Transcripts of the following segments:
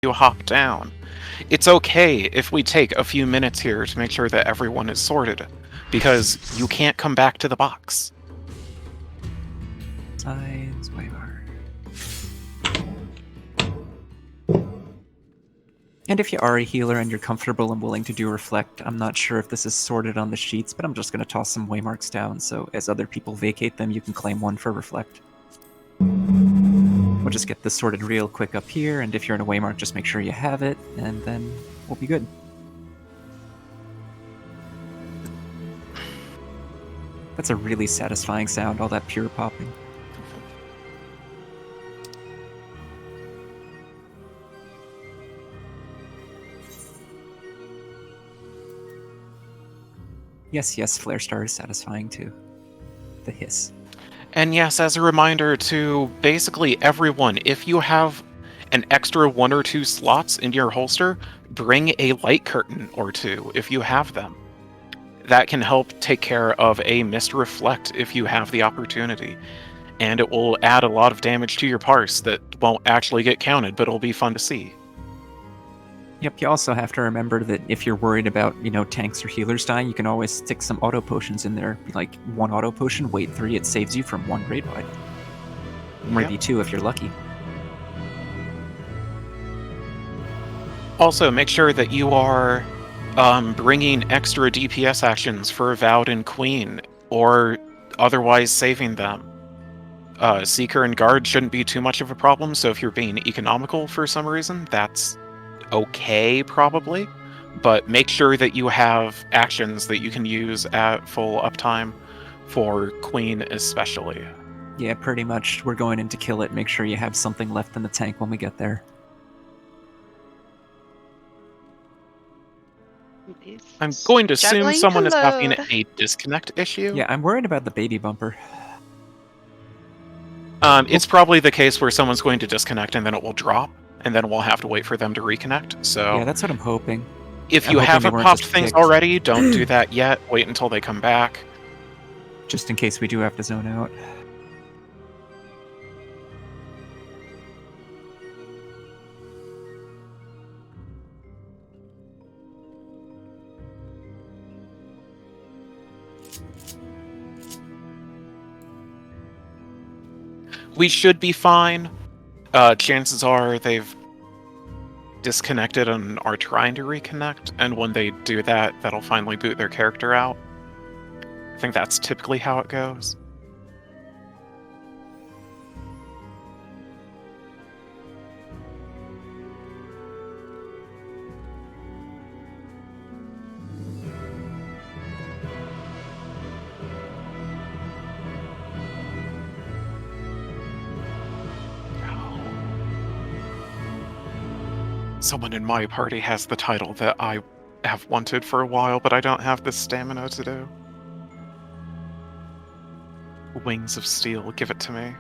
you hop down. It's okay if we take a few minutes here to make sure that everyone is sorted, because you can't come back to the box. Signs, Waymar. And if you are a healer and you're comfortable and willing to do reflect, I'm not sure if this is sorted on the sheets, but I'm just going to toss some waymarks down, so as other people vacate them, you can claim one for reflect. We'll just get this sorted real quick up here, and if you're in a waymark, just make sure you have it, and then we'll be good. That's a really satisfying sound, all that pure popping. Yes, Flare Star is satisfying too. The hiss. And yes, as a reminder to basically everyone, if you have an extra 1 or 2 slots in your holster, bring a light curtain or 2 if you have them. That can help take care of a missed reflect if you have the opportunity. And it will add a lot of damage to your parse that won't actually get counted, but it'll be fun to see. Yep, you also have to remember that if you're worried about, tanks or healers dying, you can always stick some auto potions in there. Like 1 auto potion, wait 3, it saves you from 1 raid wipe. Maybe 2 if you're lucky. Also, make sure that you are bringing extra DPS actions for Vowed and Queen, or otherwise saving them. Seeker and Guard shouldn't be too much of a problem, so if you're being economical for some reason, that's okay, probably. But make sure that you have actions that you can use at full uptime for Queen especially. Yeah, pretty much. We're going in to kill it. Make sure you have something left in the tank when we get there. I'm going to assume Juggling someone is having load. a disconnect issue. Yeah, I'm worried about the baby bumper. It's probably the case where someone's going to disconnect and then it will drop, and then we'll have to wait for them to reconnect. So yeah, that's what I'm hoping. If you haven't popped things already, don't do that yet. Wait until they come back. Just in case we do have to zone out. We should be fine. Chances are they've disconnected and are trying to reconnect, and when they do that, that'll finally boot their character out. I think that's typically how it goes. Someone in my party has the title that I have wanted for a while, but I don't have the stamina to do. Wings of Steel, give it to me.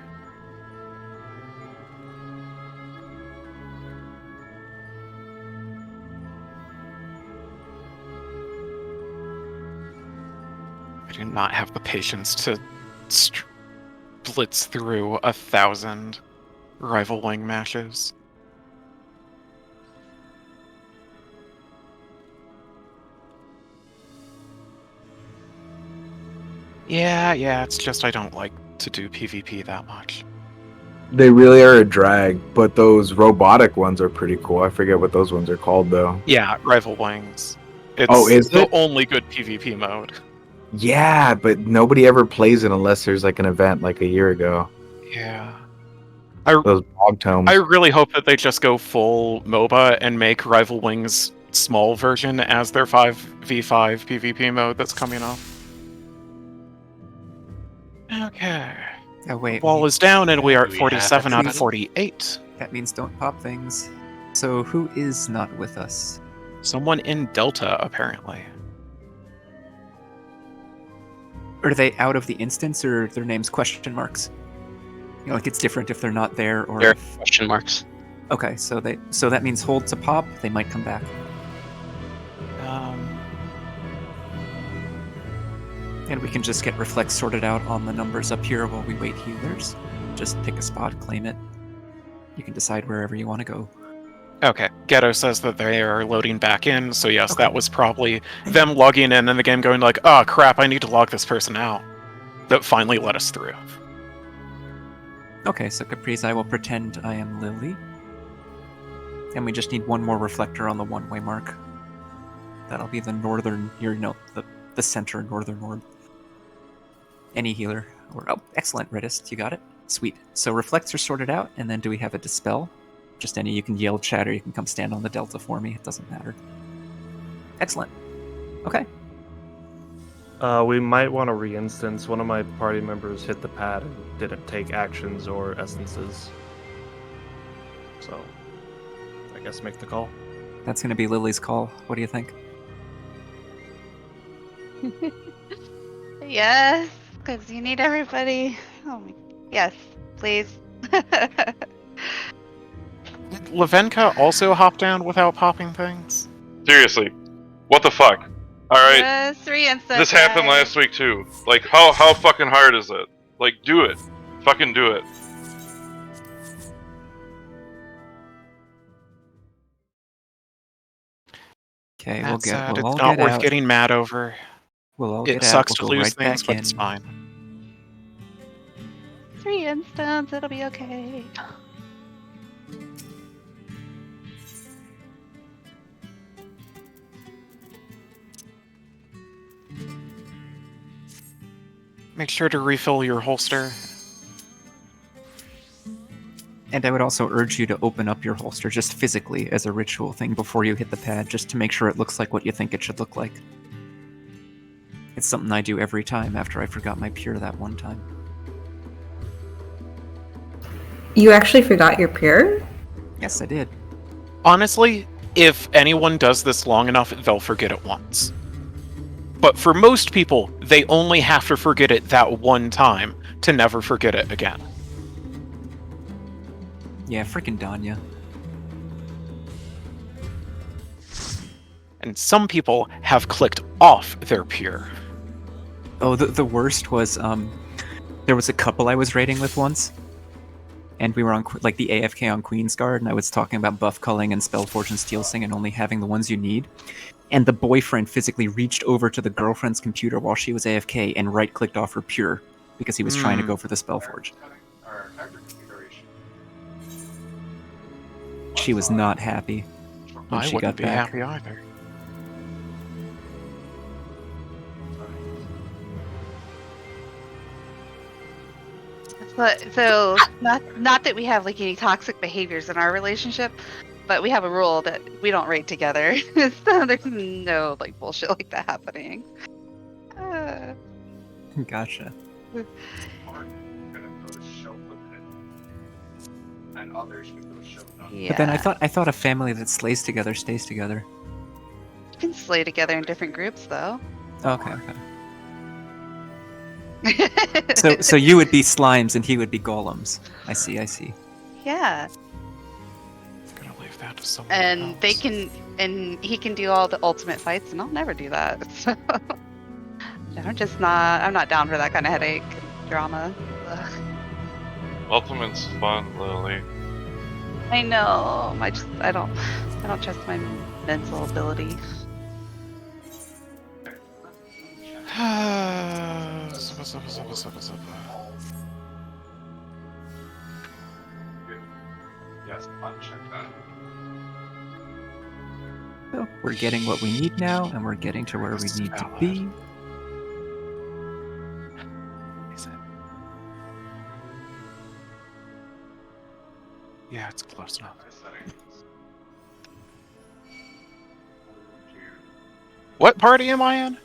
I do not have the patience to blitz through 1,000 rival wing mashes. Yeah, it's just I don't like to do PvP that much. They really are a drag, but those robotic ones are pretty cool. I forget what those ones are called, though. Yeah, Rival Wings. It's the only good PvP mode. Yeah, but nobody ever plays it unless there's like an event like a year ago. Yeah. Those bog tomes. I really hope that they just go full MOBA and make Rival Wings small version as their 5v5 PvP mode that's coming up. Okay. Oh, wait. Wall is down and we are at 47 out of 48. That means don't pop things. So who is not with us? Someone in Delta, apparently. Are they out of the instance, or their names question marks? Like it's different if they're not there, or they're question marks. Okay, so that means hold to pop. They might come back. And we can just get reflex sorted out on the numbers up here while we wait healers. Just pick a spot, claim it. You can decide wherever you want to go. Okay, Ghetto says that they are loading back in, so yes, Okay. that was probably them logging in and the game going like, oh crap, I need to log this person out. That finally let us through. Okay, so Caprice, I will pretend I am Lily. And we just need one more reflector on the one-way mark. That'll be the northern, the center northern orb. Any healer. Oh, excellent, Redist, you got it. Sweet. So reflects are sorted out, and then do we have a dispel? Just any, you can yell, chatter, you can come stand on the delta for me, it doesn't matter. Excellent. Okay. We might want to re-instance. One of my party members hit the pad and didn't take actions or essences. So, I guess make the call. That's going to be Lily's call. What do you think? Yes, because you need everybody. Oh my. Yes, please. Did Lavenka also hop down without popping things? Seriously, what the fuck? Alright, Just re-instance. this happened guys. last week too. Like, how fucking hard is it? Like, do it. Fucking do it. Okay, That's sad. we'll all It's not get worth out. getting mad over. We'll all It get sucks out. to We'll go lose right things, back but in. it's fine. Just re-instance. It'll be okay. Make sure to refill your holster. And I would also urge you to open up your holster just physically as a ritual thing before you hit the pad, just to make sure it looks like what you think it should look like. It's something I do every time after I forgot my pure that one time. You actually forgot your pure? Yes, I did. Honestly, if anyone does this long enough, they'll forget it once. But for most people, they only have to forget it that one time to never forget it again. Yeah, freaking Danya. And some people have clicked off their pure. Oh, the worst was, there was a couple I was raiding with once, and we were on, like, the AFK on Queensguard, and I was talking about buff culling and Spellforge and Steel Sing and only having the ones you need. And the boyfriend physically reached over to the girlfriend's computer while she was AFK and right-clicked off her pure, because he was trying to go for the Spellforge. She was not happy when I she wouldn't got be back. happy either. So not that we have like any toxic behaviors in our relationship, but we have a rule that we don't raid together. So there's no like bullshit like that happening. Gotcha. Yeah. But then I thought a family that slays together stays together. You can slay together in different groups though. Okay. So you would be slimes and he would be golems. I see. Yeah. I'm gonna leave that to someone And else. they can, and he can do all the ultimate fights, and I'll never do that. So I'm not down for that kind of headache drama. Ugh. Ultimate's fun, Lily. I know. I don't trust my mental ability. So we're getting what we need now, and we're getting to where we need to be. Is it? Yeah, it's close enough. What party am I in?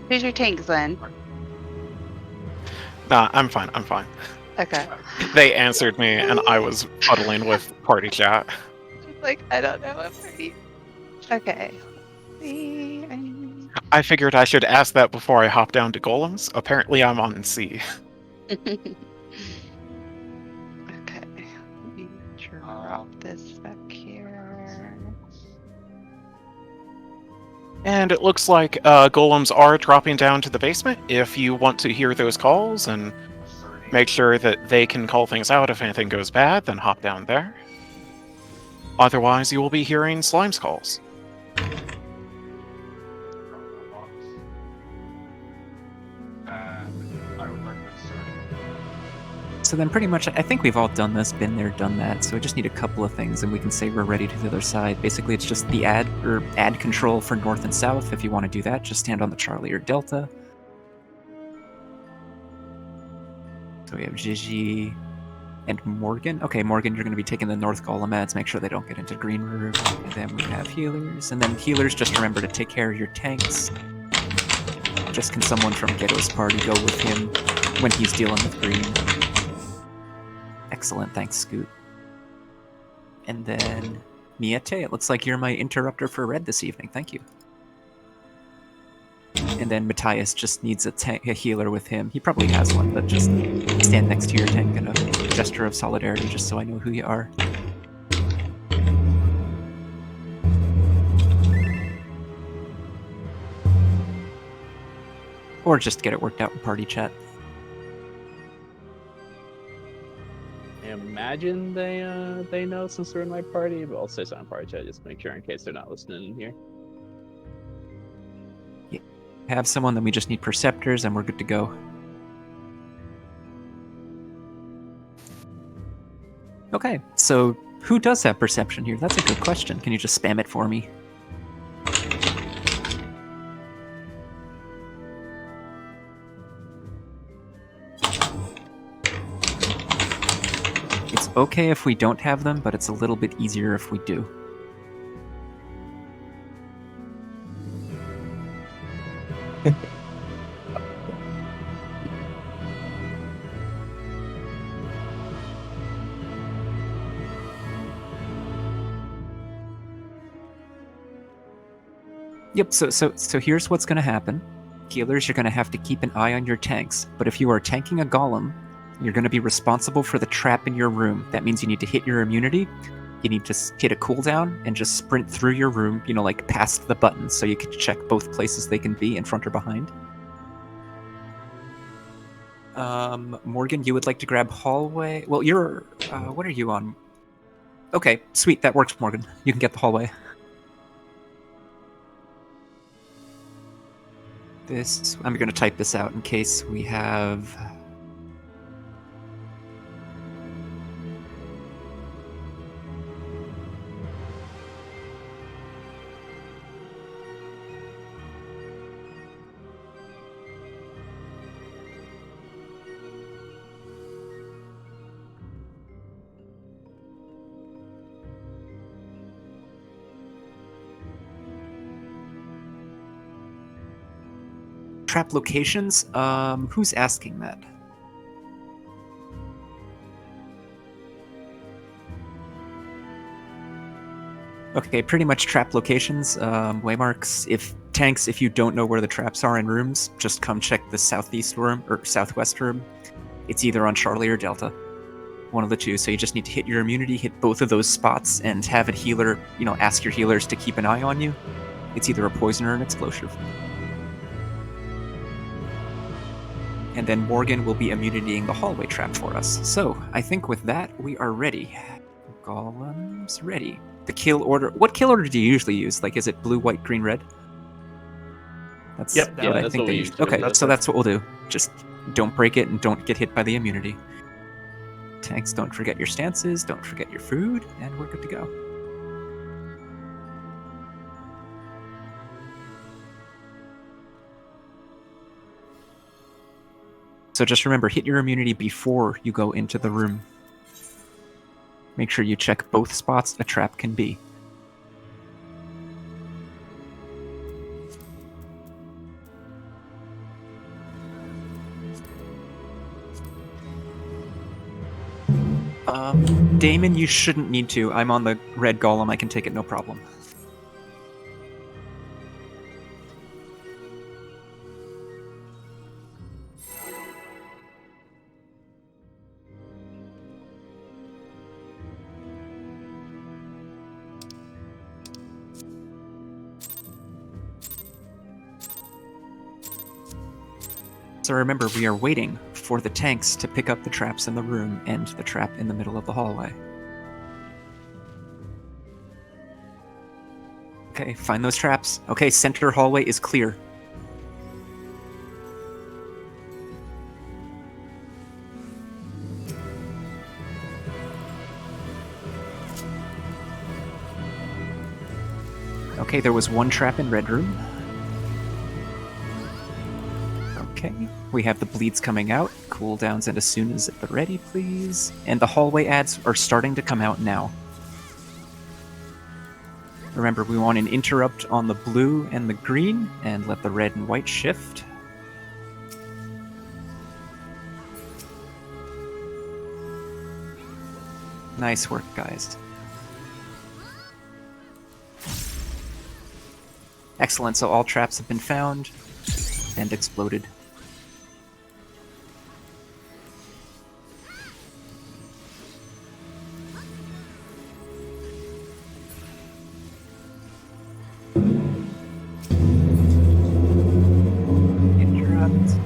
Who's your tank, Glenn? Nah, I'm fine. Okay. They answered me, and I was huddling with party chat. Like, I don't know what party. Okay. I figured I should ask that before I hop down to golems. Apparently, I'm on C. Okay. Let me drop this back here. And it looks like golems are dropping down to the basement. If you want to hear those calls and make sure that they can call things out if anything goes bad, then hop down there. Otherwise, you will be hearing Slime's calls. So then pretty much, I think we've all done this, been there, done that, so we just need a couple of things and we can say we're ready to the other side. Basically, it's just the add control for north and south. If you want to do that, just stand on the Charlie or Delta. So we have Gigi and Morgan. Okay, Morgan, you're going to be taking the north golem ads, make sure they don't get into green room. And then we have healers, and then healers, just remember to take care of your tanks. Just can someone from Ghetto's party go with him when he's dealing with green? Excellent, thanks, Scoot. And then Miete, it looks like you're my interrupter for red this evening. Thank you. And then Matthias just needs a healer with him. He probably has one, but just stand next to your tank in a gesture of solidarity, just so I know who you are. Or just get it worked out in party chat. I imagine they know since they're in my party, but I'll say something in party chat just to make sure in case they're not listening in here. Have someone, then we just need perceptors and we're good to go. Okay, so who does have perception here? That's a good question. Can you just spam it for me? It's okay if we don't have them, but it's a little bit easier if we do. Yep, so here's what's going to happen. Healers, you're going to have to keep an eye on your tanks, but if you are tanking a golem, you're going to be responsible for the trap in your room. That means you need to hit your immunity, you need to hit a cooldown, and just sprint through your room, you know, like past the buttons, so you can check both places they can be, in front or behind. Morgan, you would like to grab hallway? Well, you're, what are you on? Okay, sweet, that works, Morgan. You can get the hallway. I'm going to type this out in case we have... Trap locations? Who's asking that? Okay, pretty much trap locations, waymarks. If you don't know where the traps are in rooms, just come check the southeast room, or southwest room. It's either on Charlie or Delta. One of the two, so you just need to hit your immunity, hit both of those spots, and have a healer, you know, ask your healers to keep an eye on you. It's either a poison or an explosive. And then Morgan will be immunitying the hallway trap for us. So, I think with that, we are ready. Golems ready. The kill order... What kill order do you usually use? Like, is it blue, white, green, red? That's Yep, what yeah, I that's think what they we use. usually Okay, do. so that's what we'll do. Just don't break it and don't get hit by the immunity. Tanks, don't forget your stances, don't forget your food, and we're good to go. So just remember, hit your immunity before you go into the room. Make sure you check both spots a trap can be. Damon, you shouldn't need to. I'm on the red golem, I can take it no problem. So remember, we are waiting for the tanks to pick up the traps in the room and the trap in the middle of the hallway. Okay, find those traps. Okay, center hallway is clear. Okay, there was one trap in red room. Okay, we have the bleeds coming out. Cooldowns and as soon as they're ready, please. And the hallway ads are starting to come out now. Remember, we want an interrupt on the blue and the green, and let the red and white shift. Nice work, guys. Excellent, so all traps have been found and exploded. Interrupt.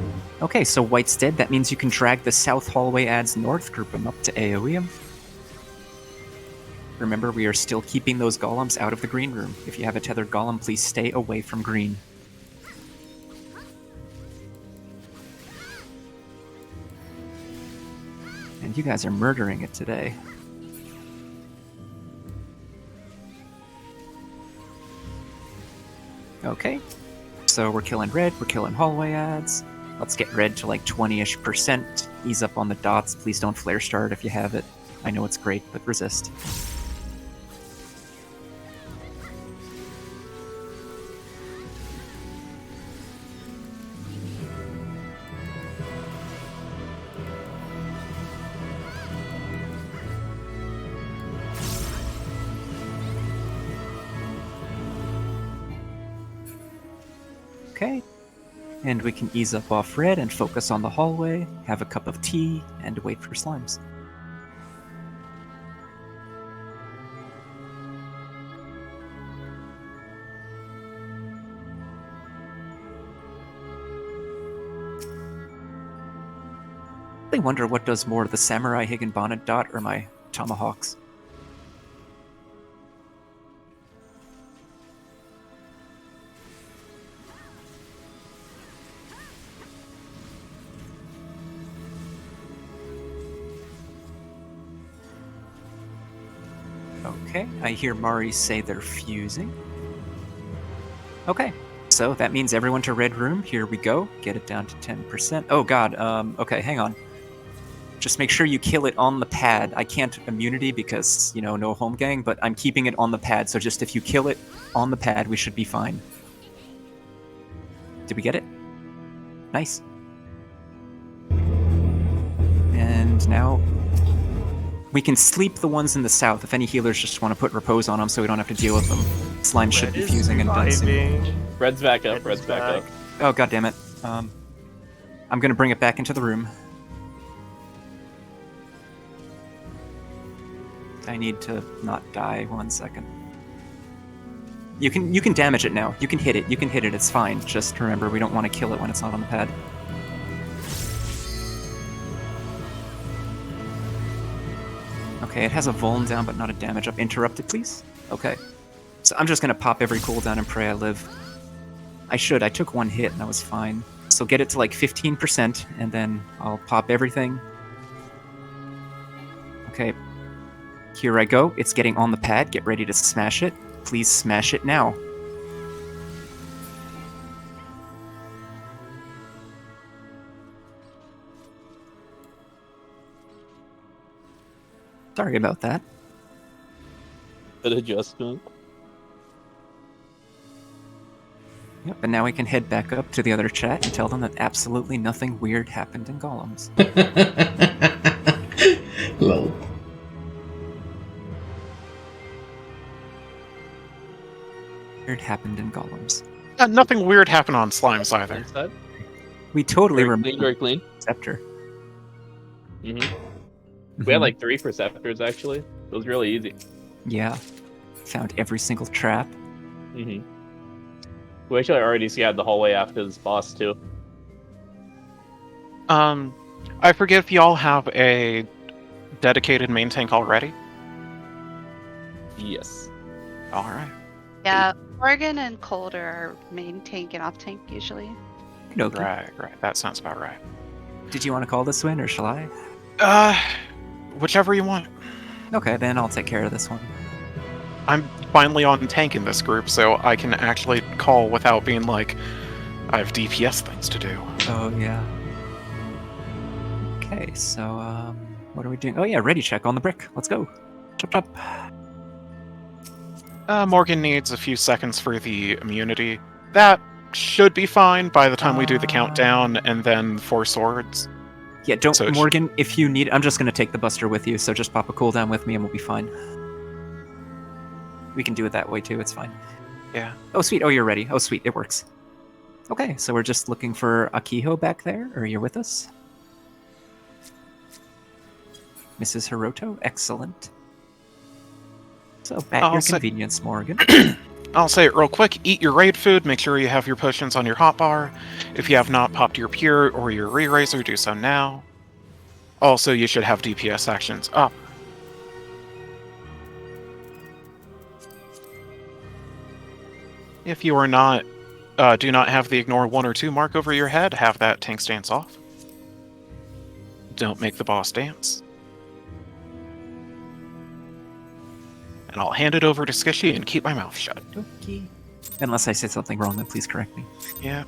Okay, so white's dead. That means you can drag the south hallway ads north, group them up to AoE them. Remember, we are still keeping those golems out of the green room. If you have a tethered golem, please stay away from green. And you guys are murdering it today. Okay, so we're killing red, we're killing hallway ads. Let's get red to like 20-ish%. Ease up on the dots. Please don't flare start if you have it. I know it's great, but resist. Okay, and we can ease up off red and focus on the hallway, have a cup of tea, and wait for slimes. I wonder what does more, the Samurai Higginbonnet dot or my tomahawks? Okay, I hear Mari say they're fusing. Okay, so that means everyone to red room. Here we go. Get it down to 10%. Oh god, okay, hang on. Just make sure you kill it on the pad. I can't immunity because, you know, no home gang, but I'm keeping it on the pad, so just if you kill it on the pad, we should be fine. Did we get it? Nice. And now we can sleep the ones in the south if any healers just want to put repose on them so we don't have to deal with them. Slime should be fusing and done soon. Red's back up, red's back up. Oh, god damn it. I'm gonna bring it back into the room. I need to not die 1 second. You can damage it now. You can hit it. You can hit it. It's fine. Just remember, we don't want to kill it when it's not on the pad. Okay, it has a vuln down, but not a damage up. Interrupt it, please. Okay. So I'm just gonna pop every cooldown and pray I live. I should. I took 1 hit and I was fine. So get it to like 15%, and then I'll pop everything. Okay. Here I go. It's getting on the pad. Get ready to smash it. Please smash it now. Sorry about that. Good adjustment. Yep, and now we can head back up to the other chat and tell them that absolutely nothing weird happened in golems. Lol. Weird happened in golems. Nothing weird happened on slimes either. Inside. We totally Very clean, remember very clean. Scepter. We had like 3 Perceptors actually. It was really easy. Yeah. Found every single trap. We actually already scanned the hallway after this boss too. I forget if y'all have a dedicated main tank already. Yes. Alright. Yeah, Morgan and Cold are our main tank and off tank usually. Okay. Right. That sounds about right. Did you want to call this win, or shall I? Whichever you want. Okay, then I'll take care of this one. I'm finally on tank in this group, so I can actually call without being like, I have DPS things to do. Oh, yeah. Okay, so, what are we doing? Oh, yeah, ready check on the brick. Let's go. Chop, chop. Morgan needs a few seconds for the immunity. That should be fine by the time we do the countdown and then 4 swords. Yeah, don't, So Morgan, if you need, I'm just going to take the buster with you, so just pop a cooldown with me and we'll be fine. We can do it that way too, it's fine. Yeah. Oh, sweet. Oh, you're ready. Oh, sweet. It works. Okay, so we're just looking for Akiho back there, or you're with us? Mrs. Hiroto? Excellent. So, at your convenience, Morgan. I'll say it real quick. Eat your raid food. Make sure you have your potions on your hotbar. If you have not popped your Pure or your Re-Razor, do so now. Also, you should have DPS actions up. If you are not, do not have the ignore 1 or 2 mark over your head, have that tank stance off. Don't make the boss dance. And I'll hand it over to Skishy and keep my mouth shut. Okay. Unless I said something wrong, then please correct me. Yeah.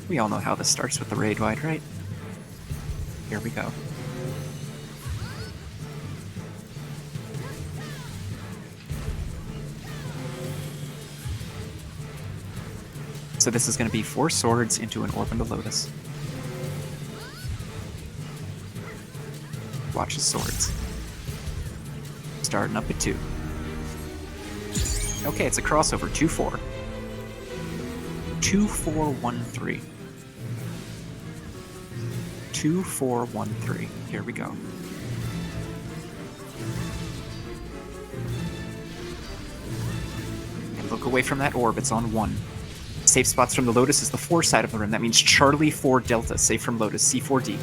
We all know how this starts with the raid wide, right? Here we go. So this is going to be 4 swords into an orb and a lotus. Watch his swords. Starting up at 2. Okay, it's a crossover. 2-4. 2-4-1-3. 2-4-1-3. Here we go. And look away from that orb. It's on 1. Safe spots from the Lotus is the 4 side of the rim. That means Charlie 4 Delta, safe from Lotus, C4D.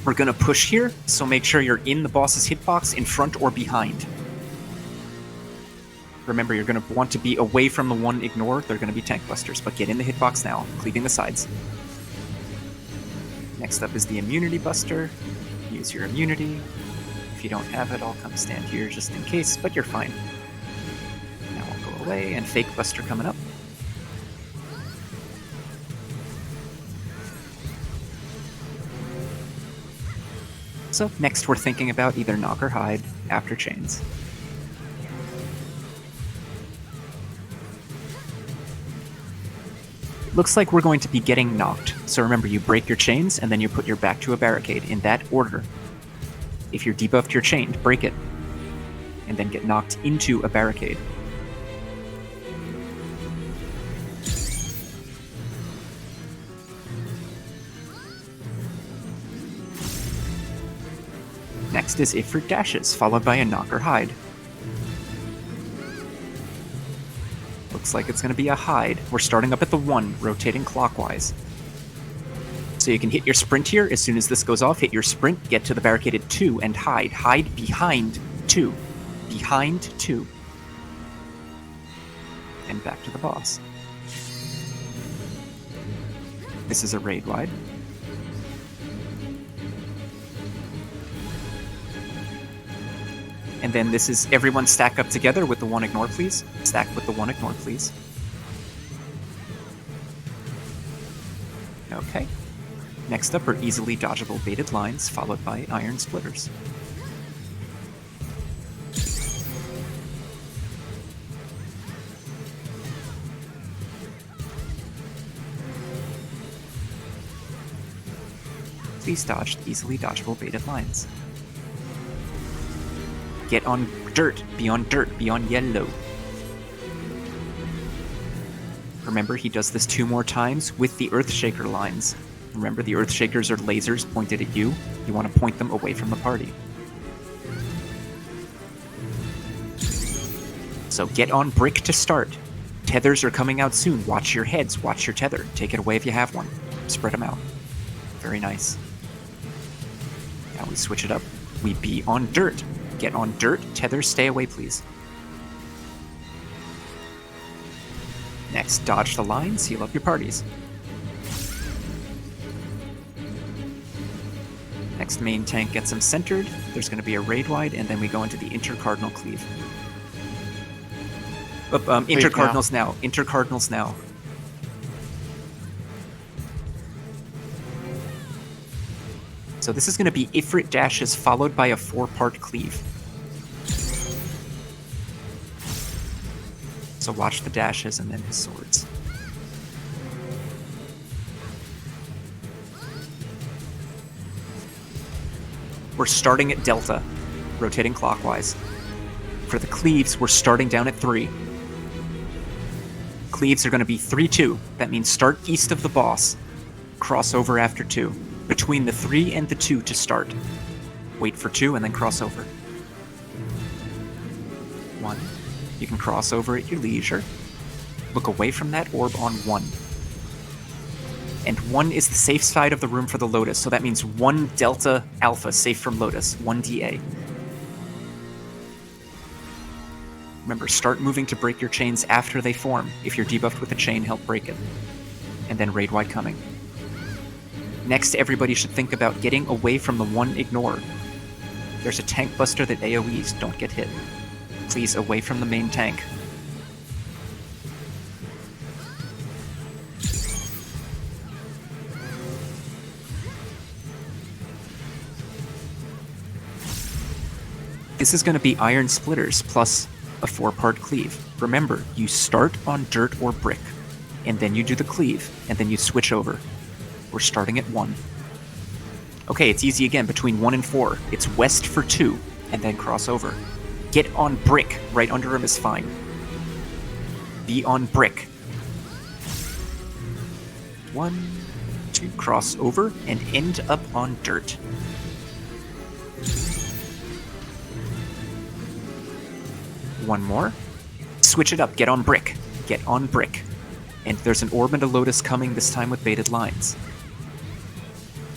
We're gonna push here, so make sure you're in the boss's hitbox, in front or behind. Remember, you're gonna want to be away from the 1 ignore. They're gonna be tank busters, but get in the hitbox now, cleaving the sides. Next up is the immunity buster. Use your immunity. If you don't have it, I'll come stand here just in case, but you're fine. Now I'll go away, and fake buster coming up. So next we're thinking about either knock or hide after chains. Looks like we're going to be getting knocked. So remember, you break your chains and then you put your back to a barricade in that order. If you're debuffed, you're chained, break it. And then get knocked into a barricade. Next is Ifrit dashes, followed by a knock or hide. Looks like it's going to be a hide. We're starting up at the 1, rotating clockwise. So you can hit your sprint here. As soon as this goes off, hit your sprint, get to the barricade at 2, and hide. Hide behind 2. Behind 2. And back to the boss. This is a raid wide. And then this is everyone stack up together with the 1 ignore, please. Stack with the 1 ignore, please. Okay. Next up are easily dodgeable baited lines, followed by iron splitters. Please dodge easily dodgeable baited lines. Get on dirt, be on yellow. Remember, he does this 2 more times with the Earthshaker lines. Remember, the Earthshakers are lasers pointed at you. You want to point them away from the party. So get on brick to start. Tethers are coming out soon. Watch your heads. Watch your tether. Take it away if you have one. Spread them out. Very nice. Now we switch it up. We be on dirt. Get on dirt. Tethers, stay away, please. Next, dodge the lines. Heal up your parties. Next, main tank gets them centered. There's going to be a raid wide, and then we go into the Intercardinal Cleave. Intercardinals now. Intercardinals now. So this is going to be Ifrit dashes followed by a 4-part cleave. So watch the dashes and then his swords. We're starting at Delta, rotating clockwise. For the cleaves, we're starting down at 3. Cleaves are going to be 3-2. That means start east of the boss, cross over after 2. Between the 3 and the 2 to start. Wait for 2 and then cross over. 1. You can cross over at your leisure. Look away from that orb on 1. And 1 is the safe side of the room for the Lotus, so that means 1 Delta Alpha safe from Lotus, 1 DA. Remember, start moving to break your chains after they form. If you're debuffed with a chain, help break it. And then raid wide coming. Next, everybody should think about getting away from the 1 ignore. There's a tank buster that AoEs, don't get hit. Please, away from the main tank. This is going to be Iron Splitters plus a 4-part cleave. Remember, you start on dirt or brick, and then you do the cleave, and then you switch over. We're starting at 1. Okay, it's easy again, between 1 and 4. It's west for 2, and then cross over. Get on brick, right under him is fine. Be on brick. 1, 2, cross over, and end up on dirt. One more. Switch it up, get on brick. Get on brick. And there's an orb and a Lotus coming, this time with baited lines.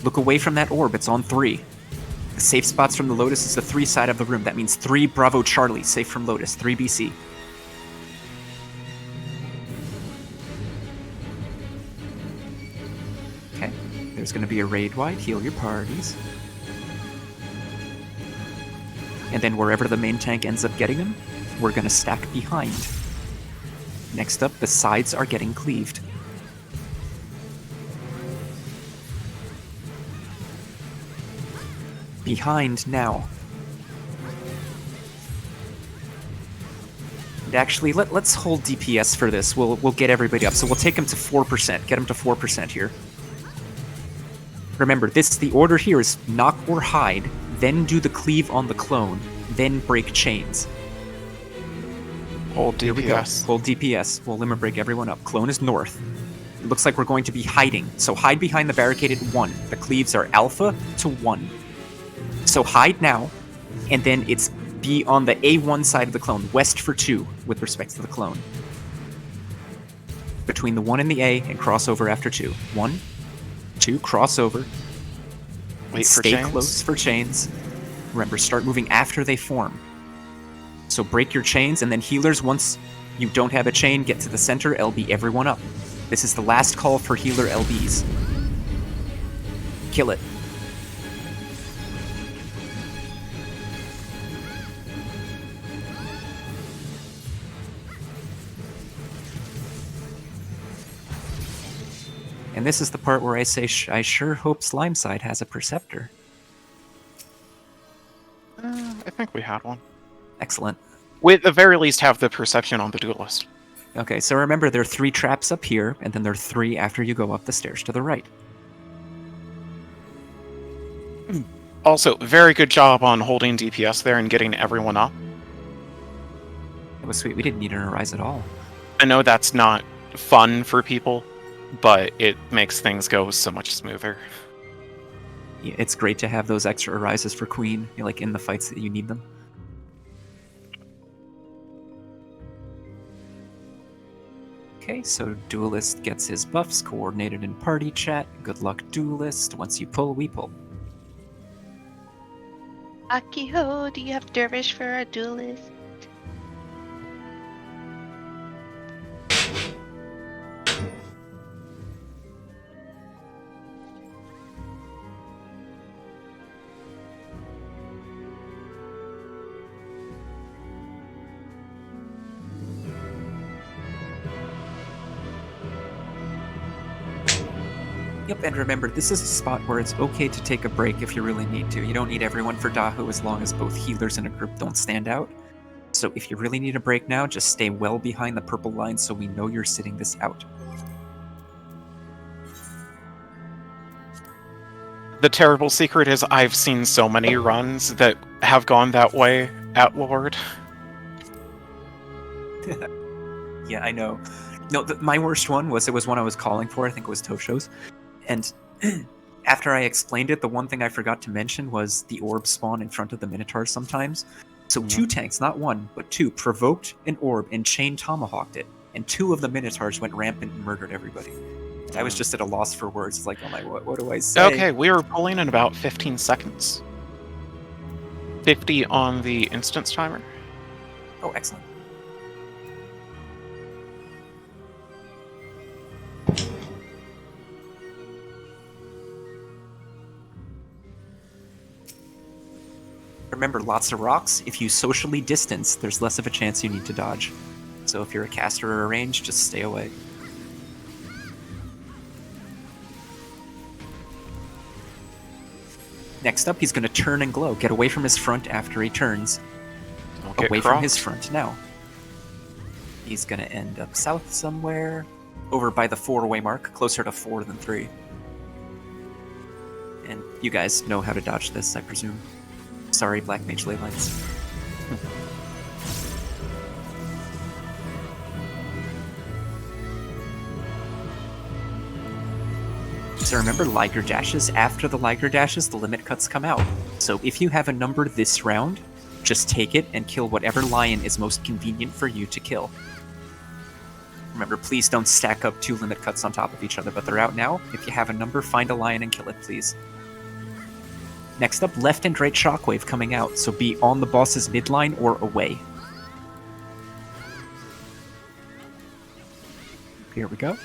Look away from that orb, it's on 3. The safe spots from the Lotus is the 3 side of the room. That means 3 Bravo Charlie, safe from Lotus, 3 BC. Okay, there's going to be a raid wide, heal your parties. And then wherever the main tank ends up getting them, we're going to stack behind. Next up, the sides are getting cleaved. Behind now. And actually, let's hold DPS for this. We'll get everybody up. So we'll take them to 4%. Get them to 4% here. Remember, the order here is knock or hide, then do the cleave on the clone, then break chains. Hold Here we go. DPS. Hold DPS. We'll limit break everyone up. Clone is north. It looks like we're going to be hiding. So hide behind the barricade at 1. The cleaves are alpha to 1. So hide now, and then it's be on the A1 side of the clone, west for 2, with respect to the clone. Between the 1 and the A, and cross over after 2. 1, 2, cross over. Wait for Stay chains. close for chains. Remember, start moving after they form. So break your chains, and then healers, once you don't have a chain, get to the center, LB everyone up. This is the last call for healer LBs. Kill it. And this is the part where I say, I sure hope Slimeside has a Perceptor. I think we had one. Excellent. We at the very least have the perception on the duelist. Okay, so remember, there are 3 traps up here, and then there are 3 after you go up the stairs to the right. Also, very good job on holding DPS there and getting everyone up. It was sweet. We didn't need an Arise at all. I know that's not fun for people, but it makes things go so much smoother. Yeah, it's great to have those extra Arises for Queen, like in the fights that you need them. Okay, so Duelist gets his buffs coordinated in party chat. Good luck, Duelist. Once you pull, we pull. Akiho, do you have dervish for a duelist? Yep, and remember, this is a spot where it's okay to take a break if you really need to. You don't need everyone for Dahu as long as both healers in a group don't stand out. So if you really need a break now, just stay well behind the purple line so we know you're sitting this out. The terrible secret is I've seen so many runs that have gone that way at Lord. Yeah, I know. No, my worst one was, it was one I was calling for, I think it was Tosho's. And after I explained it, the one thing I forgot to mention was the orb spawn in front of the Minotaurs sometimes. So 2 tanks, not 1, but 2, provoked an orb and chain tomahawked it. And 2 of the Minotaurs went rampant and murdered everybody. I was just at a loss for words. It's like, oh my, what do I say? Okay, we are pulling in about 15 seconds. 50 on the instance timer. Oh, excellent. Remember, lots of rocks. If you socially distance, there's less of a chance you need to dodge. So if you're a caster or a range, just stay away. Next up, he's going to turn and glow. Get away from his front after he turns. Away from his front now. He's going to end up south somewhere. Over by the 4-way mark, closer to 4 than 3. And you guys know how to dodge this, I presume. Sorry, Black Mage Leylines. So remember, Liger dashes. After the Liger dashes, the limit cuts come out. So if you have a number this round, just take it and kill whatever lion is most convenient for you to kill. Remember, please don't stack up 2 limit cuts on top of each other, but they're out now. If you have a number, find a lion and kill it, please. Next up, left and right shockwave coming out, so be on the boss's midline or away. Here we go.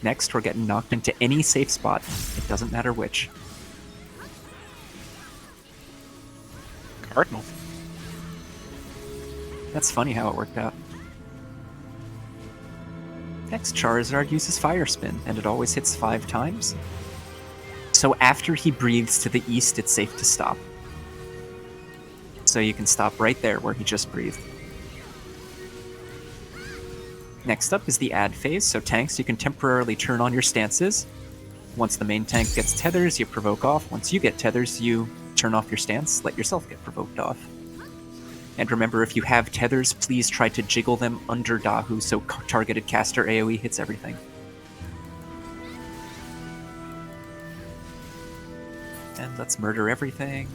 Next, we're getting knocked into any safe spot. It doesn't matter which. Cardinal. That's funny how it worked out. Next, Charizard uses Fire Spin, and it always hits 5 times. So after he breathes to the east, it's safe to stop. So you can stop right there where he just breathed. Next up is the add phase, so tanks, you can temporarily turn on your stances. Once the main tank gets tethers, you provoke off. Once you get tethers, you turn off your stance, let yourself get provoked off. And remember, if you have tethers, please try to jiggle them under Dahu so targeted caster AoE hits everything. And let's murder everything.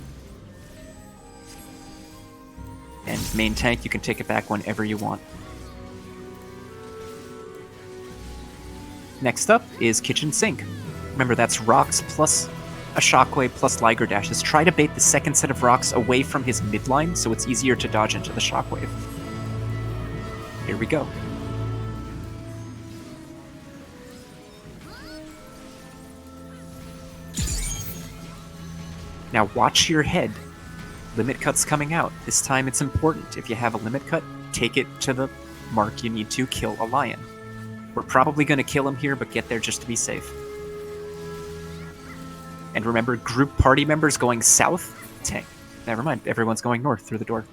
And main tank, you can take it back whenever you want. Next up is Kitchen Sink. Remember, that's rocks plus a shockwave plus Liger dashes. Try to bait the second set of rocks away from his midline so it's easier to dodge into the shockwave. Here we go. Now watch your head. Limit cut's coming out. This time it's important. If you have a limit cut, take it to the mark you need to kill a lion. We're probably going to kill him here, but get there just to be safe. And remember, group party members going south? Tank. Never mind, everyone's going north through the door.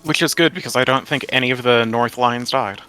Which is good, because I don't think any of the north lions died.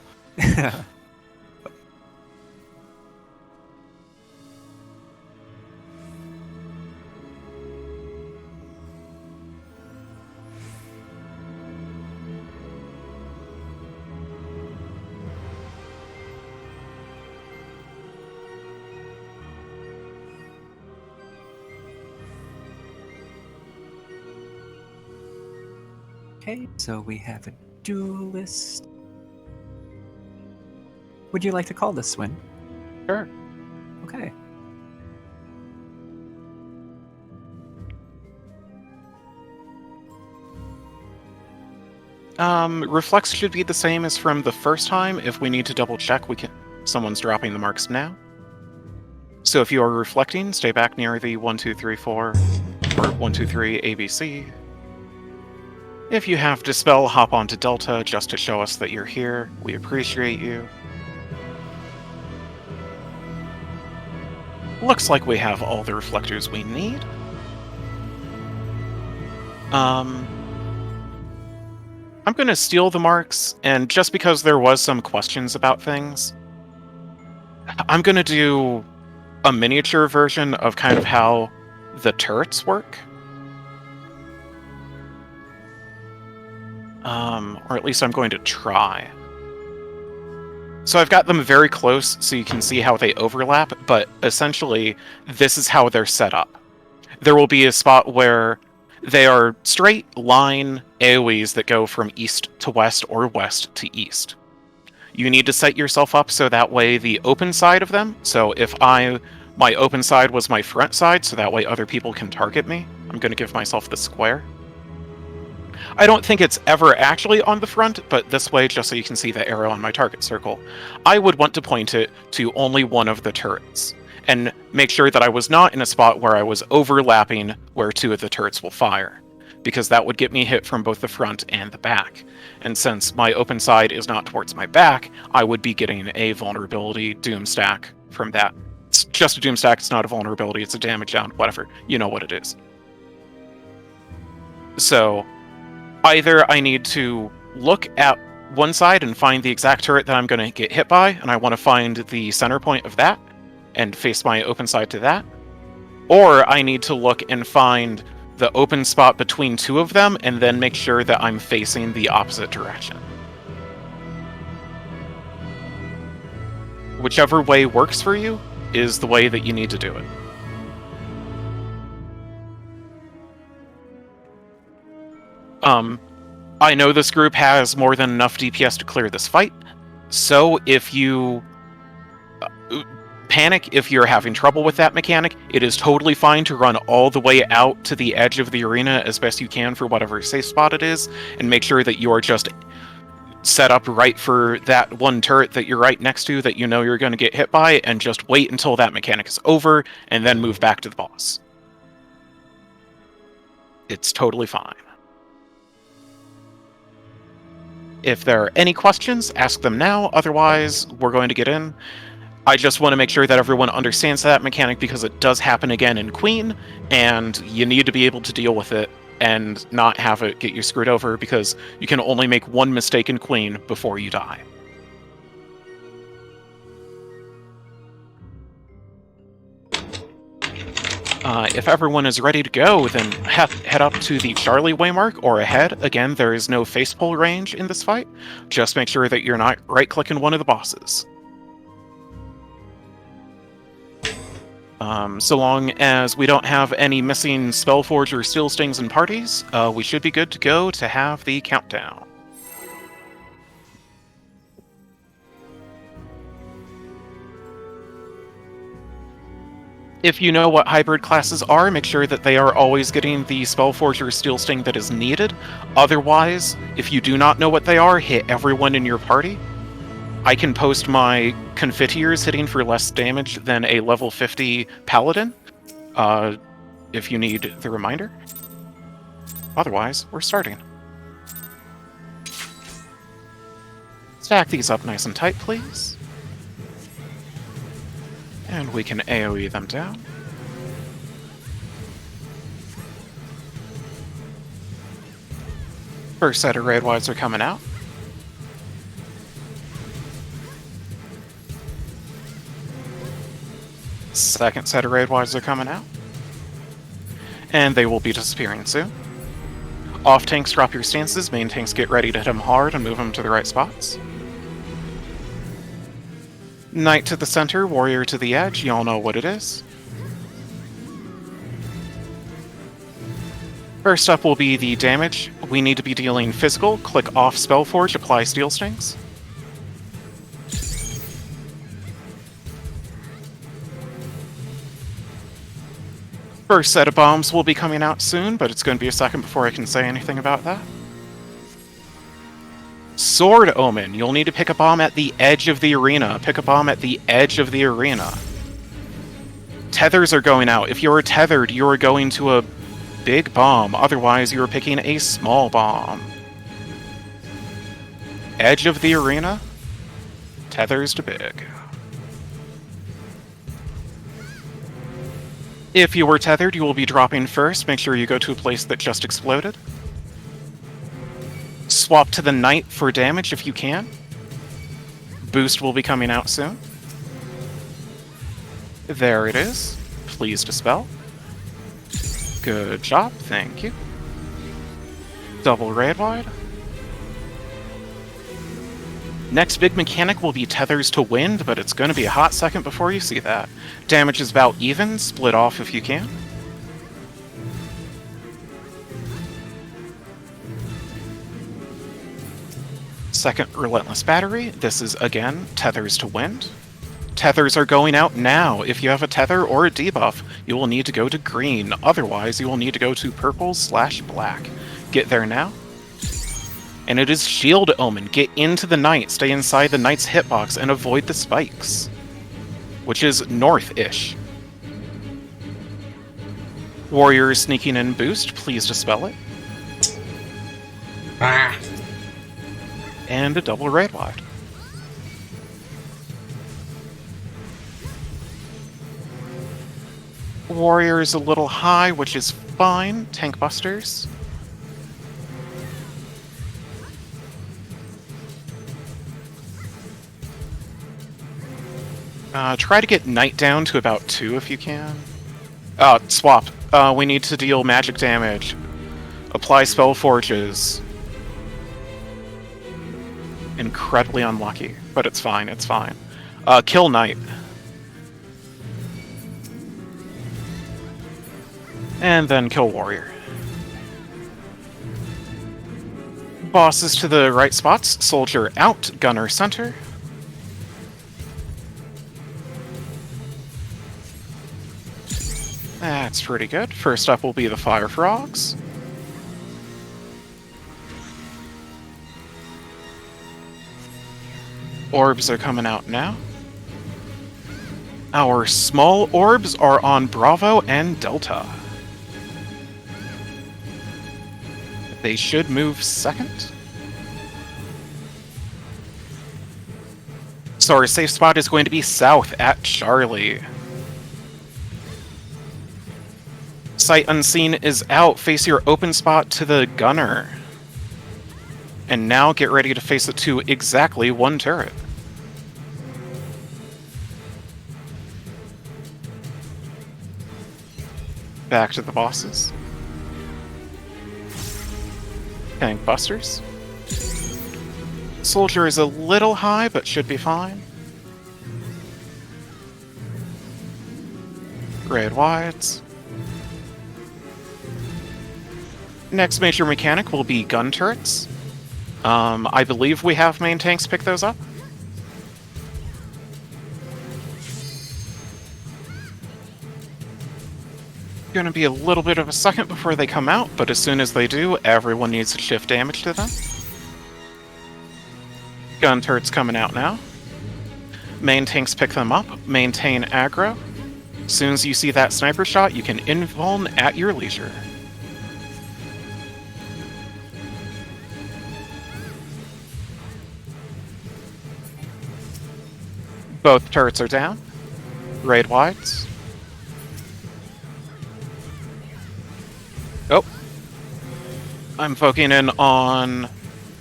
Okay, so we have a duelist. would you like to call this, Swin? Sure. Okay. Reflex should be the same as from the first time. If we need to double check, we can. Someone's dropping the marks now. So if you are reflecting, stay back near the 1, 2, 3, 4, or 1, 2, 3 ABC. If you have Dispel, hop onto Delta just to show us that you're here. We appreciate you. Looks like we have all the reflectors we need. I'm going to steal the marks, and just because there was some questions about things, I'm going to do a miniature version of kind of how the turrets work. Or at least I'm going to try. So I've got them very close so you can see how they overlap, but essentially this is how they're set up. There will be a spot where they are straight line AoEs that go from east to west or west to east. You need to set yourself up so that way the open side of them, so if my open side was my front side, so that way other people can target me, I'm going to give myself the square. I don't think it's ever actually on the front, but this way, just so you can see the arrow on my target circle, I would want to point it to only one of the turrets, and make sure that I was not in a spot where I was overlapping where two of the turrets will fire, because that would get me hit from both the front and the back. And since my open side is not towards my back, I would be getting a vulnerability doom stack from that. It's just a doom stack, it's not a vulnerability, it's a damage down, whatever. You know what it is. So, either I need to look at one side and find the exact turret that I'm going to get hit by, and I want to find the center point of that, and face my open side to that, or I need to look and find the open spot between two of them, and then make sure that I'm facing the opposite direction. Whichever way works for you is the way that you need to do it. I know this group has more than enough DPS to clear this fight, so if you panic if you're having trouble with that mechanic, it is totally fine to run all the way out to the edge of the arena as best you can for whatever safe spot it is, and make sure that you are just set up right for that one turret that you're right next to that you know you're going to get hit by, and just wait until that mechanic is over, and then move back to the boss. It's totally fine. If there are any questions, ask them now, otherwise we're going to get in. I just want to make sure that everyone understands that mechanic because it does happen again in Queen, and you need to be able to deal with it and not have it get you screwed over, because you can only make one mistake in Queen before you die. If everyone is ready to go, then head up to the Charlie waymark or ahead. Again, there is no face pull range in this fight. Just make sure that you're not right-clicking one of the bosses. So long as we don't have any missing Spellforge or Steel Stings in parties, we should be good to go to have the countdown. If you know what hybrid classes are, make sure that they are always getting the Spellforge or Steel Sting that is needed. Otherwise, if you do not know what they are, hit everyone in your party. I can post my Confiteers hitting for less damage than a level 50 Paladin, if you need the reminder. Otherwise, we're starting. Stack these up nice and tight, please. And we can AoE them down. First set of raid wides are coming out. Second set of raid wides are coming out. And they will be disappearing soon. Off tanks drop your stances, main tanks get ready to hit them hard and move them to the right spots. Knight to the center, warrior to the edge, y'all know what it is. First up will be the damage. We need to be dealing physical. Click off Spellforge, apply Steel Stings. First set of bombs will be coming out soon, but it's going to be a second before I can say anything about that. Sword Omen. You'll need to pick a bomb at the edge of the arena. Pick a bomb at the edge of the arena. Tethers are going out. If you're tethered, you're going to a big bomb. Otherwise, you're picking a small bomb. Edge of the arena. Tethers to big. If you were tethered, you will be dropping first. Make sure you go to a place that just exploded. Swap to the Knight for damage if you can. Boost will be coming out soon. There it is. Please dispel. Good job, thank you. Double raid wide. Next big mechanic will be Tethers to Wind, but it's going to be a hot second before you see that. Damage is about even, split off if you can. Second Relentless Battery, this is again Tethers to Wind. Tethers are going out now. If you have a tether or a debuff, you will need to go to green. Otherwise, you will need to go to purple/black. Get there now. And it is Shield Omen. Get into the Knight, stay inside the Knight's hitbox, and avoid the spikes. Which is north-ish. Warrior sneaking in boost, please dispel it. Ah. And a double raid wide. Warrior is a little high, which is fine. Tank busters. Try to get Knight down to about 2 if you can. Swap. We need to deal magic damage. Apply spell forges. Incredibly unlucky, but it's fine, it's fine. Kill Knight. And then kill Warrior. Bosses to the right spots. Soldier out, Gunner center. That's pretty good. First up will be the Fire Frogs. Orbs are coming out now. Our small orbs are on Bravo and Delta. They should move second. So our safe spot is going to be south at Charlie. Sight Unseen is out. Face your open spot to the Gunner. And now get ready to face it to exactly 1 turret. Back to the bosses. Tank busters. Soldier is a little high, but should be fine. Raid wides. Next major mechanic will be gun turrets. I believe we have main tanks pick those up. Gonna be a little bit of a second before they come out, but as soon as they do, everyone needs to shift damage to them. Gun turrets coming out now. Main tanks pick them up. Maintain aggro. As soon as you see that sniper shot, you can invuln at your leisure. Both turrets are down. Raid wides. Oh. I'm focusing in on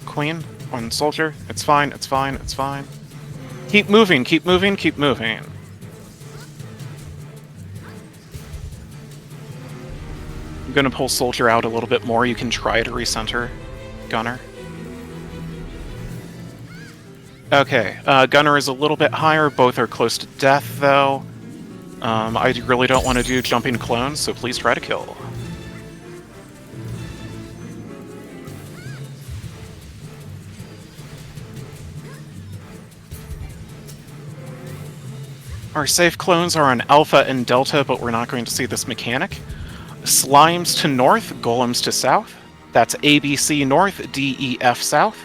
Queen, on Soldier. It's fine, it's fine, it's fine. Keep moving, keep moving, keep moving. I'm gonna pull Soldier out a little bit more. You can try to recenter Gunner. Okay, Gunner is a little bit higher. Both are close to death, though. I really don't want to do jumping clones, so please try to kill. Our safe clones are on Alpha and Delta, but we're not going to see this mechanic. Slimes to north, golems to south. That's ABC north, DEF south.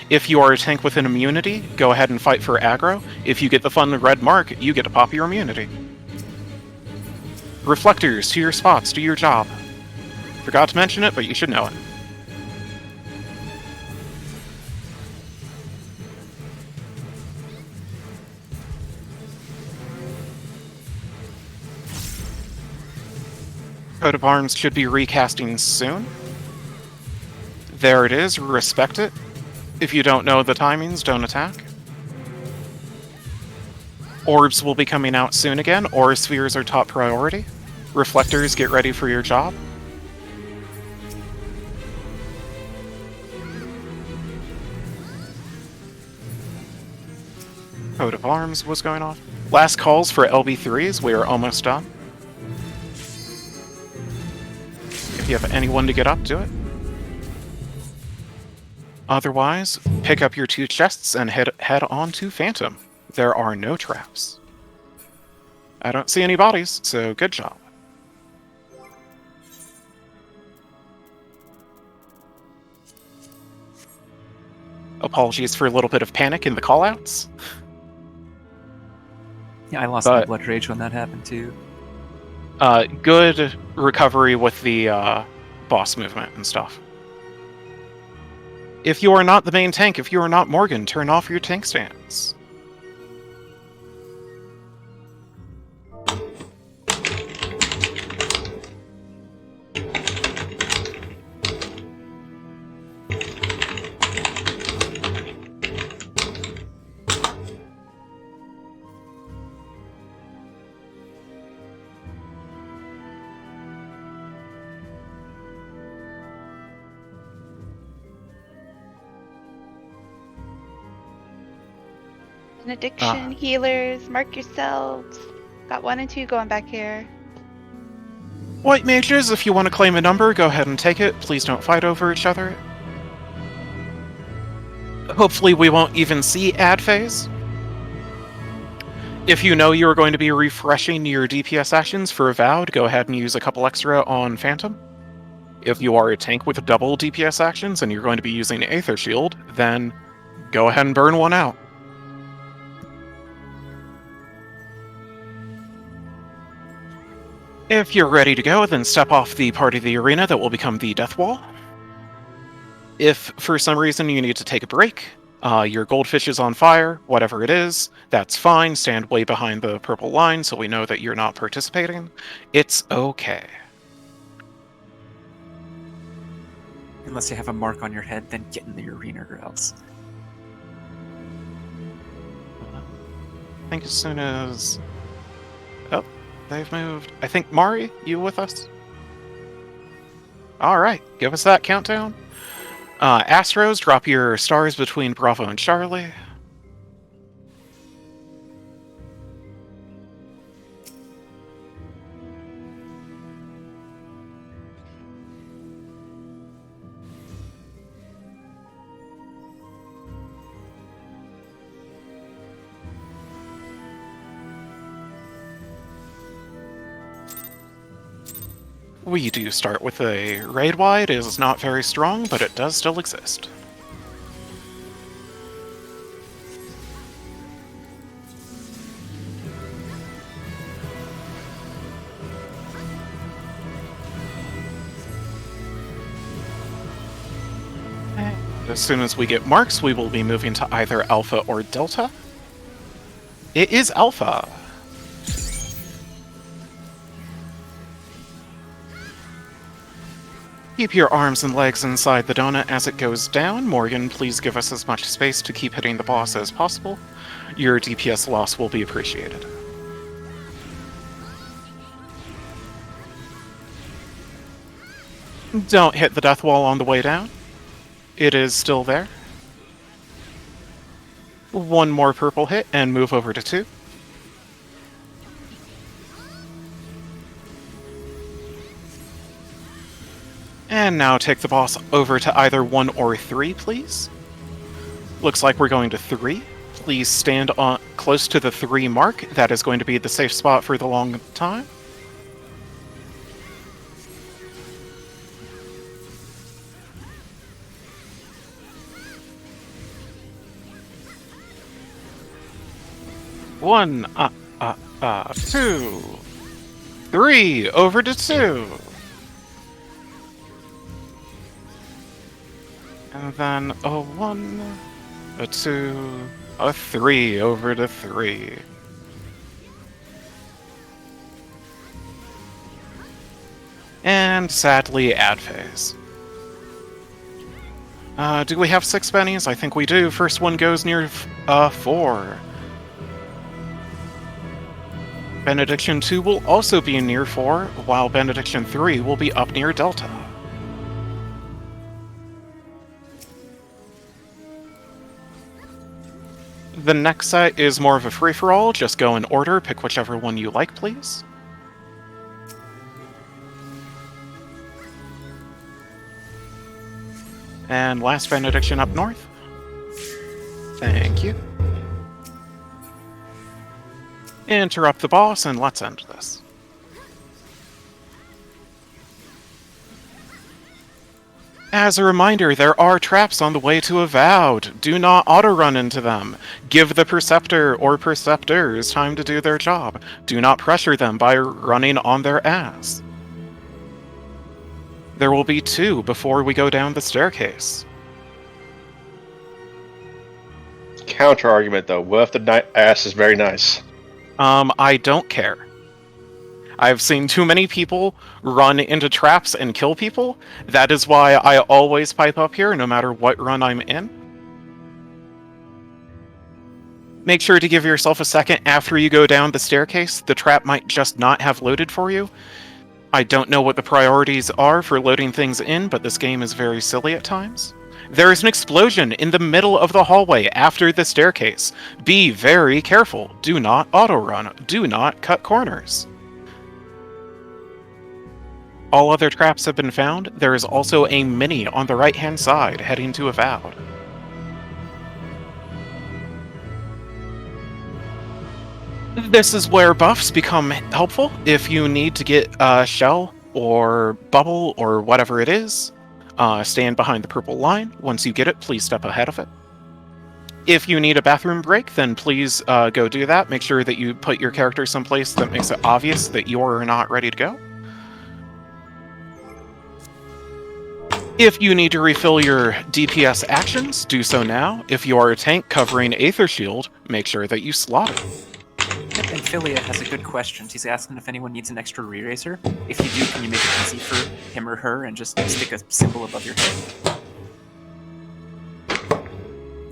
If you are a tank with an immunity, go ahead and fight for aggro. If you get the fun red mark, you get to pop your immunity. Reflectors to your spots, do your job. Forgot to mention it, but you should know it. Coat of Arms should be recasting soon. There it is, respect it. If you don't know the timings, don't attack. Orbs will be coming out soon again. Aura spheres are top priority. Reflectors, get ready for your job. Coat of Arms was going off. Last calls for LB3s, we are almost done. If you have anyone to get up, do it. Otherwise, pick up your 2 chests and head on to Phantom. There are no traps. I don't see any bodies, so good job. Apologies for a little bit of panic in the callouts. Yeah, I lost my blood rage when that happened too. Good recovery with the boss movement and stuff. If you are not the main tank, if you are not Morgan, turn off your tank stance. Addiction, healers, mark yourselves. Got 1 and 2 going back here. White mages, if you want to claim a number, go ahead and take it. Please don't fight over each other. Hopefully we won't even see ad phase. If you know you're going to be refreshing your DPS actions for Avowed, go ahead and use a couple extra on Phantom. If you are a tank with double DPS actions and you're going to be using Aether Shield, then go ahead and burn one out. If you're ready to go, then step off the part of the arena that will become the death wall. If for some reason you need to take a break, your goldfish is on fire, whatever it is, that's fine. Stand way behind the purple line so we know that you're not participating. It's okay. Unless you have a mark on your head, then get in the arena or else. I think as soon as... Oh, they've moved. I think, Mari, you with us? Alright, give us that countdown. Astros, drop your stars between Bravo and Charlie. We do start with a raid wide. It is not very strong, but it does still exist. And as soon as we get marks, we will be moving to either Alpha or Delta. It is Alpha. Keep your arms and legs inside the donut as it goes down. Morgan, please give us as much space to keep hitting the boss as possible. Your DPS loss will be appreciated. Don't hit the death wall on the way down. It is still there. One more purple hit and move over to 2. And now take the boss over to either 1 or 3, please. Looks like we're going to 3. Please stand on close to the 3 mark. That is going to be the safe spot for the long time. 1, 2, 3, over to 2. And then a 1, a 2, a 3, over to 3. And sadly, ad phase. Do we have 6 bennies? I think we do. First one goes near 4. Benediction 2 will also be near 4, while Benediction 3 will be up near Delta. The next set is more of a free-for-all. Just go in order, pick whichever one you like, please. And last benediction up north. Thank you. Interrupt the boss, and let's end this. As a reminder, there are traps on the way to Avowed. Do not auto-run into them. Give the Perceptor or Perceptors time to do their job. Do not pressure them by running on their ass. There will be 2 before we go down the staircase. Counter argument though, what if the ass is very nice? I don't care. I've seen too many people run into traps and kill people. That is why I always pipe up here, no matter what run I'm in. Make sure to give yourself a second after you go down the staircase. The trap might just not have loaded for you. I don't know what the priorities are for loading things in, but this game is very silly at times. There is an explosion in the middle of the hallway after the staircase. Be very careful. Do not auto-run. Do not cut corners. All other traps have been found. There is also a mini on the right-hand side heading to Avowed. This is where buffs become helpful. If you need to get Shell or Bubble or whatever it is, stand behind the purple line. Once you get it, please step ahead of it. If you need a bathroom break, then please go do that. Make sure that you put your character someplace that makes it obvious that you're not ready to go. If you need to refill your DPS actions, do so now. If you are a tank covering Aether Shield, make sure that you slot it. And Philia has a good question. He's asking if anyone needs an extra re-raiser. If you do, can you make it easy for him or her and just stick a symbol above your head?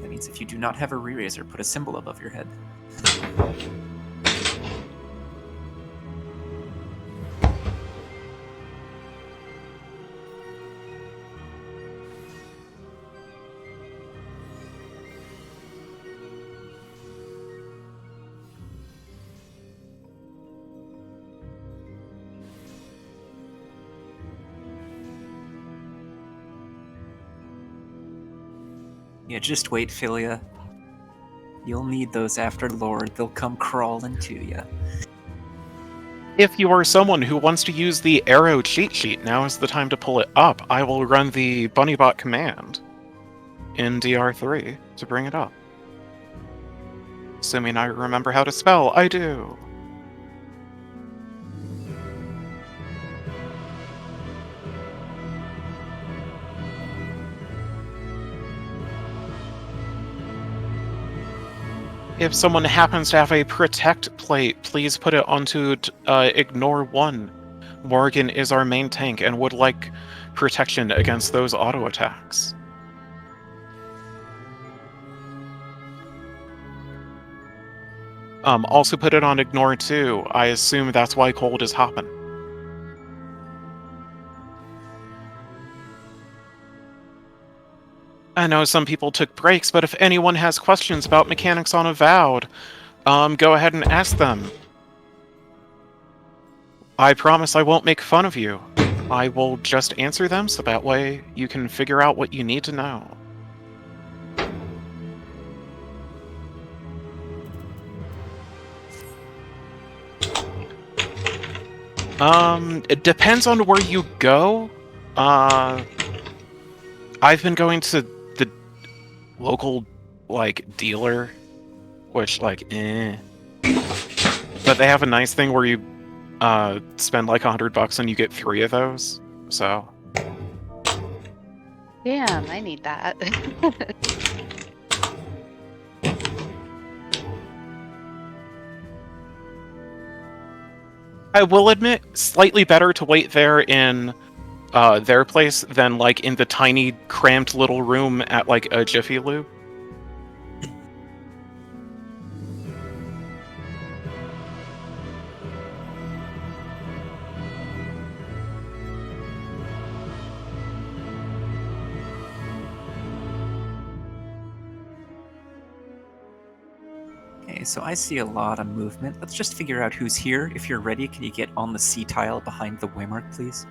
That means if you do not have a re-raiser, put a symbol above your head. Yeah, just wait, Philia. You'll need those after Lord. They'll come crawling to you. If you are someone who wants to use the arrow cheat sheet, now is the time to pull it up. I will run the BunnyBot command in DR3 to bring it up. Assuming I remember how to spell, I do. If someone happens to have a protect plate, please put it onto ignore 1. Morgan is our main tank and would like protection against those auto attacks. Also put it on ignore 2. I assume that's why Cold is hopping. I know some people took breaks, but if anyone has questions about mechanics on Avowed, go ahead and ask them. I promise I won't make fun of you. I will just answer them so that way you can figure out what you need to know. It depends on where you go. I've been going to the local, like, dealer, which, like, But they have a nice thing where you spend like $100 and you get 3 of those. So Damn, I need that. I will admit, slightly better to wait there in their place than like in the tiny, cramped little room at like a Jiffy Lube. Okay, so I see a lot of movement. Let's just figure out who's here. If you're ready, can you get on the C tile behind the waymark, please?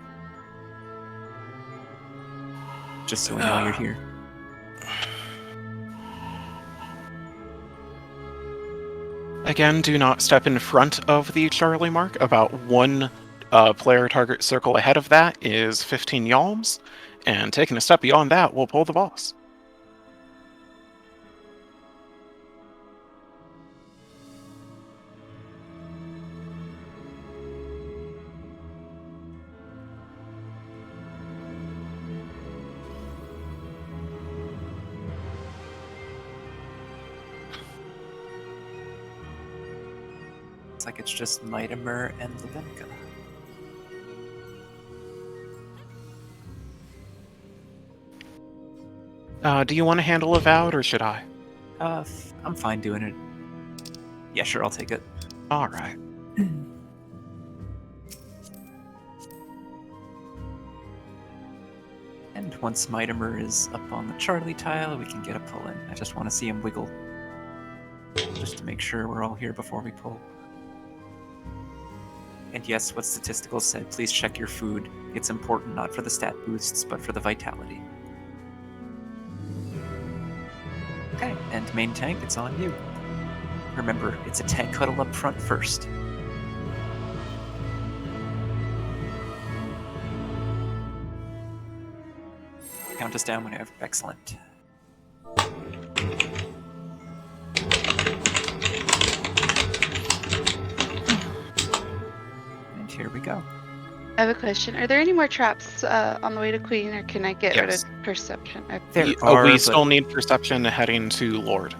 Just so we know you're here. Again, do not step in front of the Charlie mark. About 1 player target circle ahead of that is 15 yalms, and taking a step beyond that will pull the boss. Like it's just Nightmare and Levenka. Do you want to handle Avowed, or should I? I'm fine doing it. Yeah, sure, I'll take it. Alright. And once Mitimer is up on the Charlie tile, we can get a pull in. I just want to see him wiggle. Just to make sure we're all here before we pull. And yes, what Statistical said, please check your food. It's important not for the stat boosts, but for the vitality. Okay, and main tank, it's on you. Remember, it's a tank huddle up front first. Count us down whenever. Excellent. Here we go. I have a question. Are there any more traps on the way to Queen, or can I get rid of Perception? We still need Perception heading to Lord.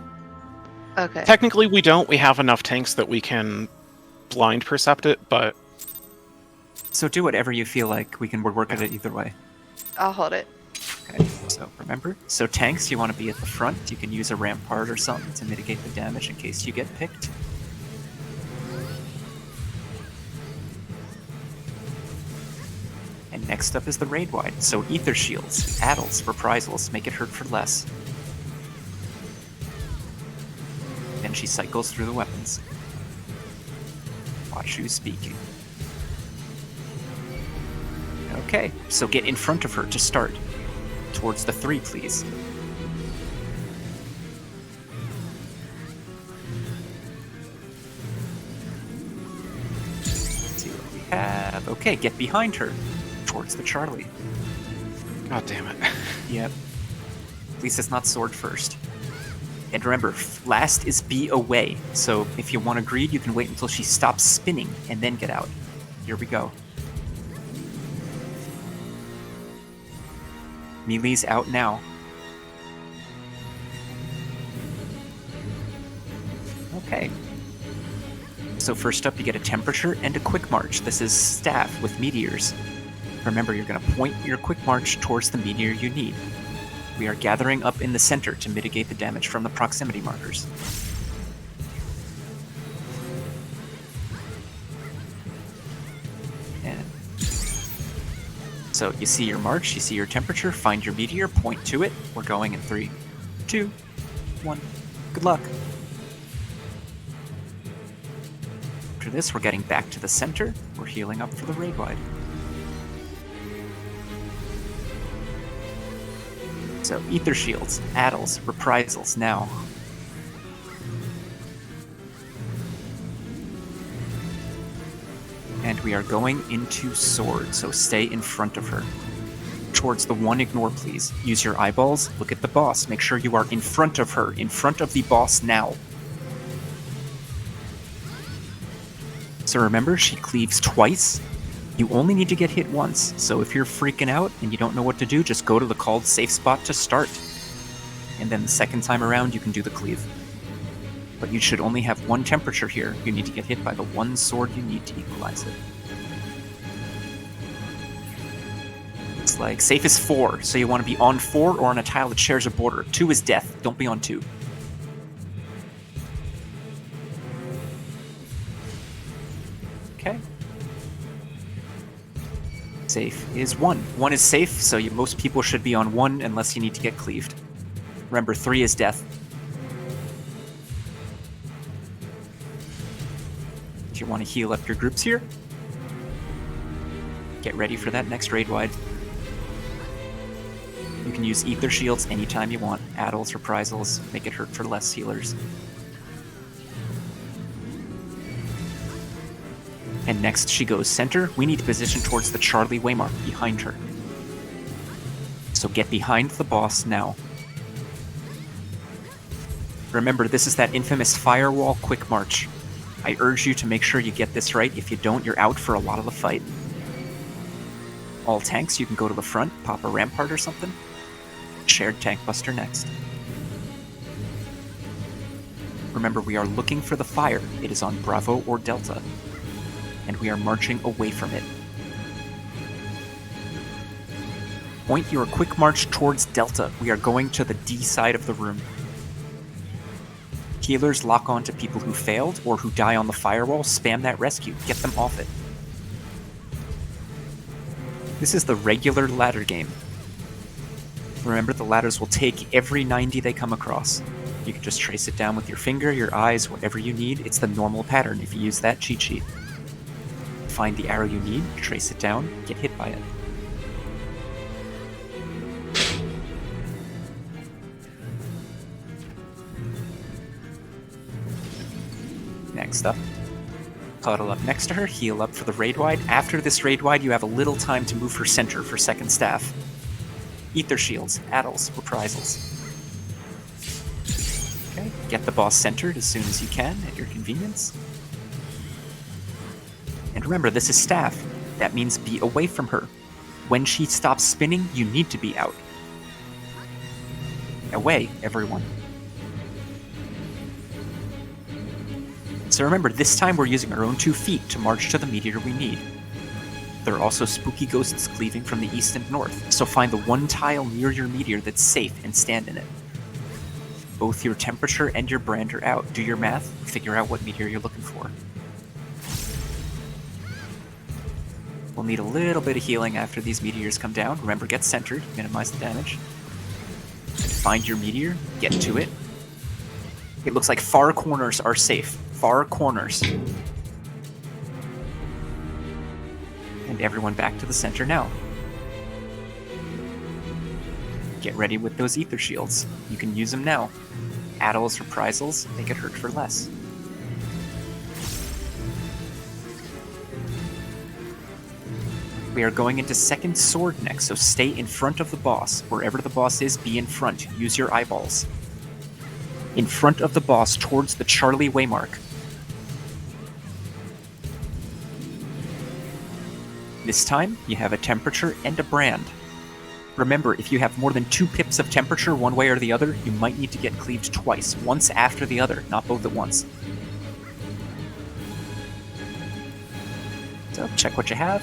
Okay. Technically, we don't. We have enough tanks that we can blind percept it, but... So do whatever you feel like. We can work at it either way. I'll hold it. Okay, so remember. So tanks, you want to be at the front. You can use a rampart or something to mitigate the damage in case you get picked. And next up is the raid wide. So ether shields, addles, reprisals, make it hurt for less. Then she cycles through the weapons. Watch who's speaking. Okay, so get in front of her to start. Towards the 3, please. Let's see what we have. Okay, get behind her. Towards the Charlie. God damn it. Yep. At least it's not sword first. And remember, last is be away. So if you want to greed, you can wait until she stops spinning and then get out. Here we go. Melee's out now. Okay. So first up, you get a temperature and a quick march. This is staff with meteors. Remember, you're going to point your quick march towards the meteor you need. We are gathering up in the center to mitigate the damage from the proximity markers. And so you see your march, you see your temperature, find your meteor, point to it. We're going in 3, 2, 1. Good luck. After this, we're getting back to the center. We're healing up for the raid wide. So, ether shields, addles, reprisals now. And we are going into sword, so stay in front of her. Towards the 1 ignore, please. Use your eyeballs, look at the boss. Make sure you are in front of her, in front of the boss now. So remember, she cleaves twice. You only need to get hit once, so if you're freaking out and you don't know what to do, just go to the called safe spot to start. And then the second time around, you can do the cleave. But you should only have one temperature here. You need to get hit by the one sword you need to equalize it. It's like safe is 4, so you want to be on 4 or on a tile that shares a border. 2 is death. Don't be on 2. Okay. Safe is 1. 1 is safe, so most people should be on 1 unless you need to get cleaved. Remember, 3 is death. If you want to heal up your groups here, get ready for that next raid wide. You can use ether shields anytime you want. Addles, reprisals, make it hurt for less healers. And next she goes center. We need to position towards the Charlie waymark behind her. So get behind the boss now. Remember, this is that infamous firewall quick march. I urge you to make sure you get this right. If you don't, you're out for a lot of the fight. All tanks, you can go to the front, pop a rampart or something. Shared tank buster next. Remember, we are looking for the fire. It is on Bravo or Delta. And we are marching away from it. Point your quick march towards Delta. We are going to the D side of the room. Healers lock on to people who failed or who die on the firewall. Spam that rescue. Get them off it. This is the regular ladder game. Remember, the ladders will take every 90 they come across. You can just trace it down with your finger, your eyes, whatever you need. It's the normal pattern if you use that cheat sheet. Find the arrow you need, trace it down, get hit by it. Next up, huddle up next to her, heal up for the raid wide. After this raid wide, you have a little time to move her center for second staff. Ether shields, addles, reprisals. Okay, get the boss centered as soon as you can at your convenience. And remember, this is staff. That means be away from her. When she stops spinning, you need to be out. Away, everyone. So remember, this time we're using our own 2 feet to march to the meteor we need. There are also spooky ghosts cleaving from the east and north, so find the one tile near your meteor that's safe and stand in it. Both your temperature and your brand are out. Do your math, figure out what meteor you're looking for. We'll need a little bit of healing after these meteors come down. Remember, get centered, minimize the damage. Find your meteor, get to it. It looks like far corners are safe. Far corners. And everyone back to the center now. Get ready with those ether shields. You can use them now. Addles, reprisals, make it hurt for less. We are going into second sword next, so stay in front of the boss. Wherever the boss is, be in front. Use your eyeballs. In front of the boss towards the Charlie waymark. This time, you have a temperature and a brand. Remember, if you have more than 2 pips of temperature one way or the other, you might need to get cleaved twice, once after the other, not both at once. So, check what you have.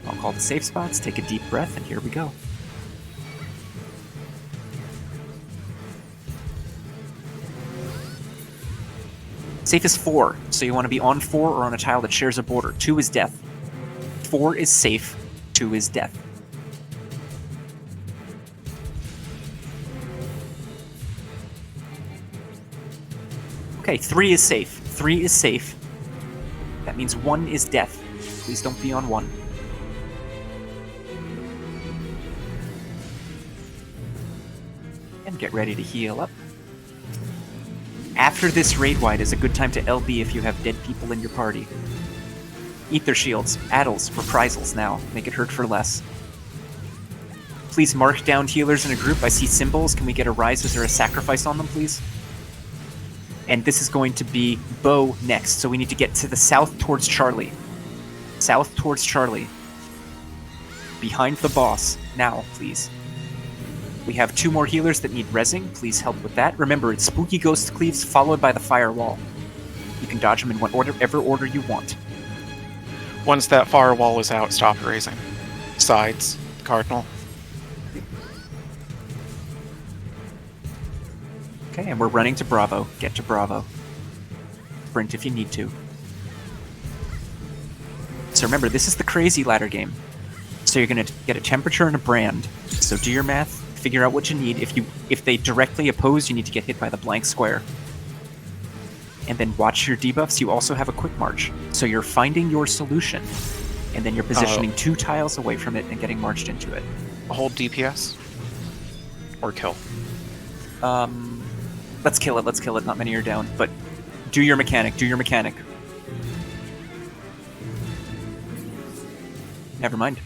I'll call the safe spots, take a deep breath, and here we go. Safe is 4, so you want to be on 4 or on a tile that shares a border. 2 is death. 4 is safe, 2 is death. Okay, 3 is safe. 3 is safe. That means 1 is death. Please don't be on 1. And get ready to heal up. After this raid wide is a good time to LB if you have dead people in your party. Ether shields, addles, reprisals now. Make it hurt for less. Please mark down healers in a group. I see symbols. Can we get a rises or a sacrifice on them, please? And this is going to be Bo next. So we need to get to the south towards Charlie. South towards Charlie. Behind the boss. Now, please. We have 2 more healers that need rezzing. Please help with that. Remember, it's Spooky Ghost Cleaves followed by the Firewall. You can dodge them in whatever order you want. Once that firewall is out, stop raising. Sides, Cardinal. Okay, and we're running to Bravo. Get to Bravo. Sprint if you need to. So remember, this is the crazy ladder game. So you're going to get a temperature and a brand. So do your math, figure out what you need. If they directly oppose, you need to get hit by the blank square. And then watch your debuffs. You also have a quick march. So you're finding your solution. And then you're positioning 2 tiles away from it and getting marched into it. Hold DPS. Or kill. Let's kill it. Not many are down. But do your mechanic. Never mind.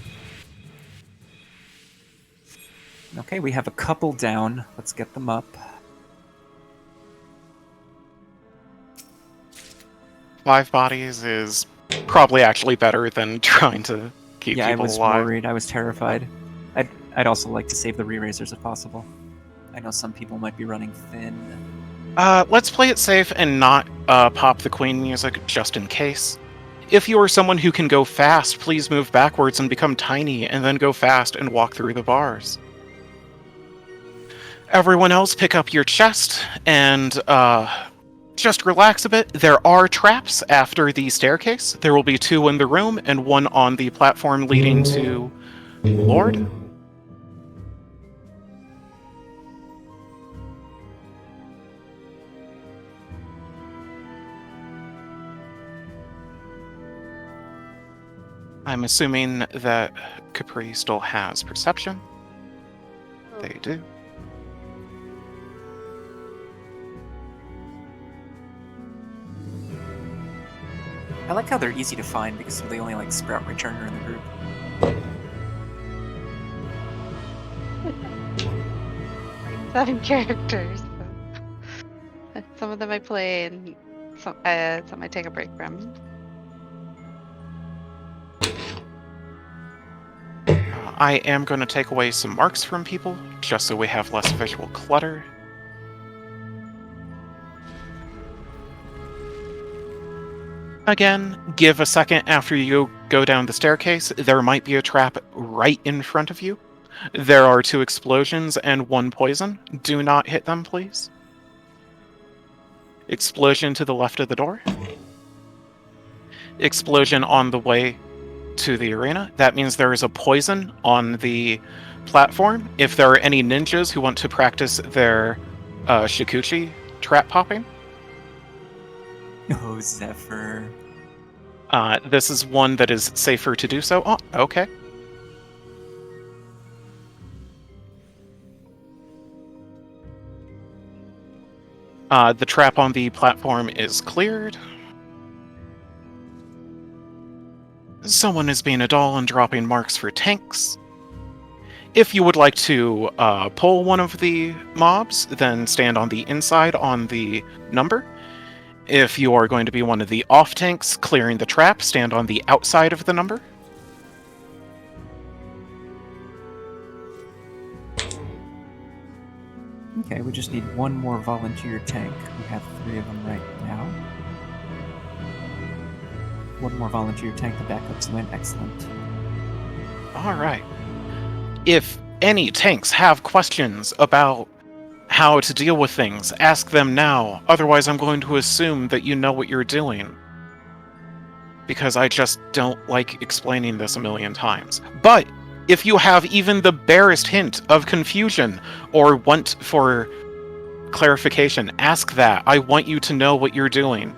Okay, we have a couple down. Let's get them up. 5 bodies is probably actually better than trying to keep Yeah, I people was alive. worried. I was terrified. I'd also like to save the re-raisers if possible. I know some people might be running thin. Let's play it safe and not pop the Queen music just in case. If you are someone who can go fast, please move backwards and become tiny, and then go fast and walk through the bars. Everyone else, pick up your chest and just relax a bit. There are traps after the staircase. There will be 2 in the room and 1 on the platform leading to Lord. I'm assuming that Capri still has perception. They do. I like how they're easy to find because they're the only sprout returner in the group. 7 characters. Some of them I play, and some I take a break from. I am going to take away some marks from people, just so we have less visual clutter. Again, give a second after you go down the staircase. There might be a trap right in front of you. There are 2 explosions and 1 poison. Do not hit them, please. Explosion to the left of the door. Explosion on the way to the arena. That means there is a poison on the platform. If there are any ninjas who want to practice their Shikuchi trap popping. Oh, Zephyr. This is one that is safer to do so. Oh, okay. The trap on the platform is cleared. Someone is being a doll and dropping marks for tanks. If you would like to pull one of the mobs, then stand on the inside on the number. If you are going to be one of the off tanks clearing the trap, stand on the outside of the number. Okay, we just need 1 more volunteer tank. We have 3 of them right now. 1 more volunteer tank, the backups win. Excellent. Alright. If any tanks have questions about how to deal with things, ask them now. Otherwise, I'm going to assume that you know what you're doing. Because I just don't like explaining this a million times. But if you have even the barest hint of confusion or want for clarification, ask that. I want you to know what you're doing.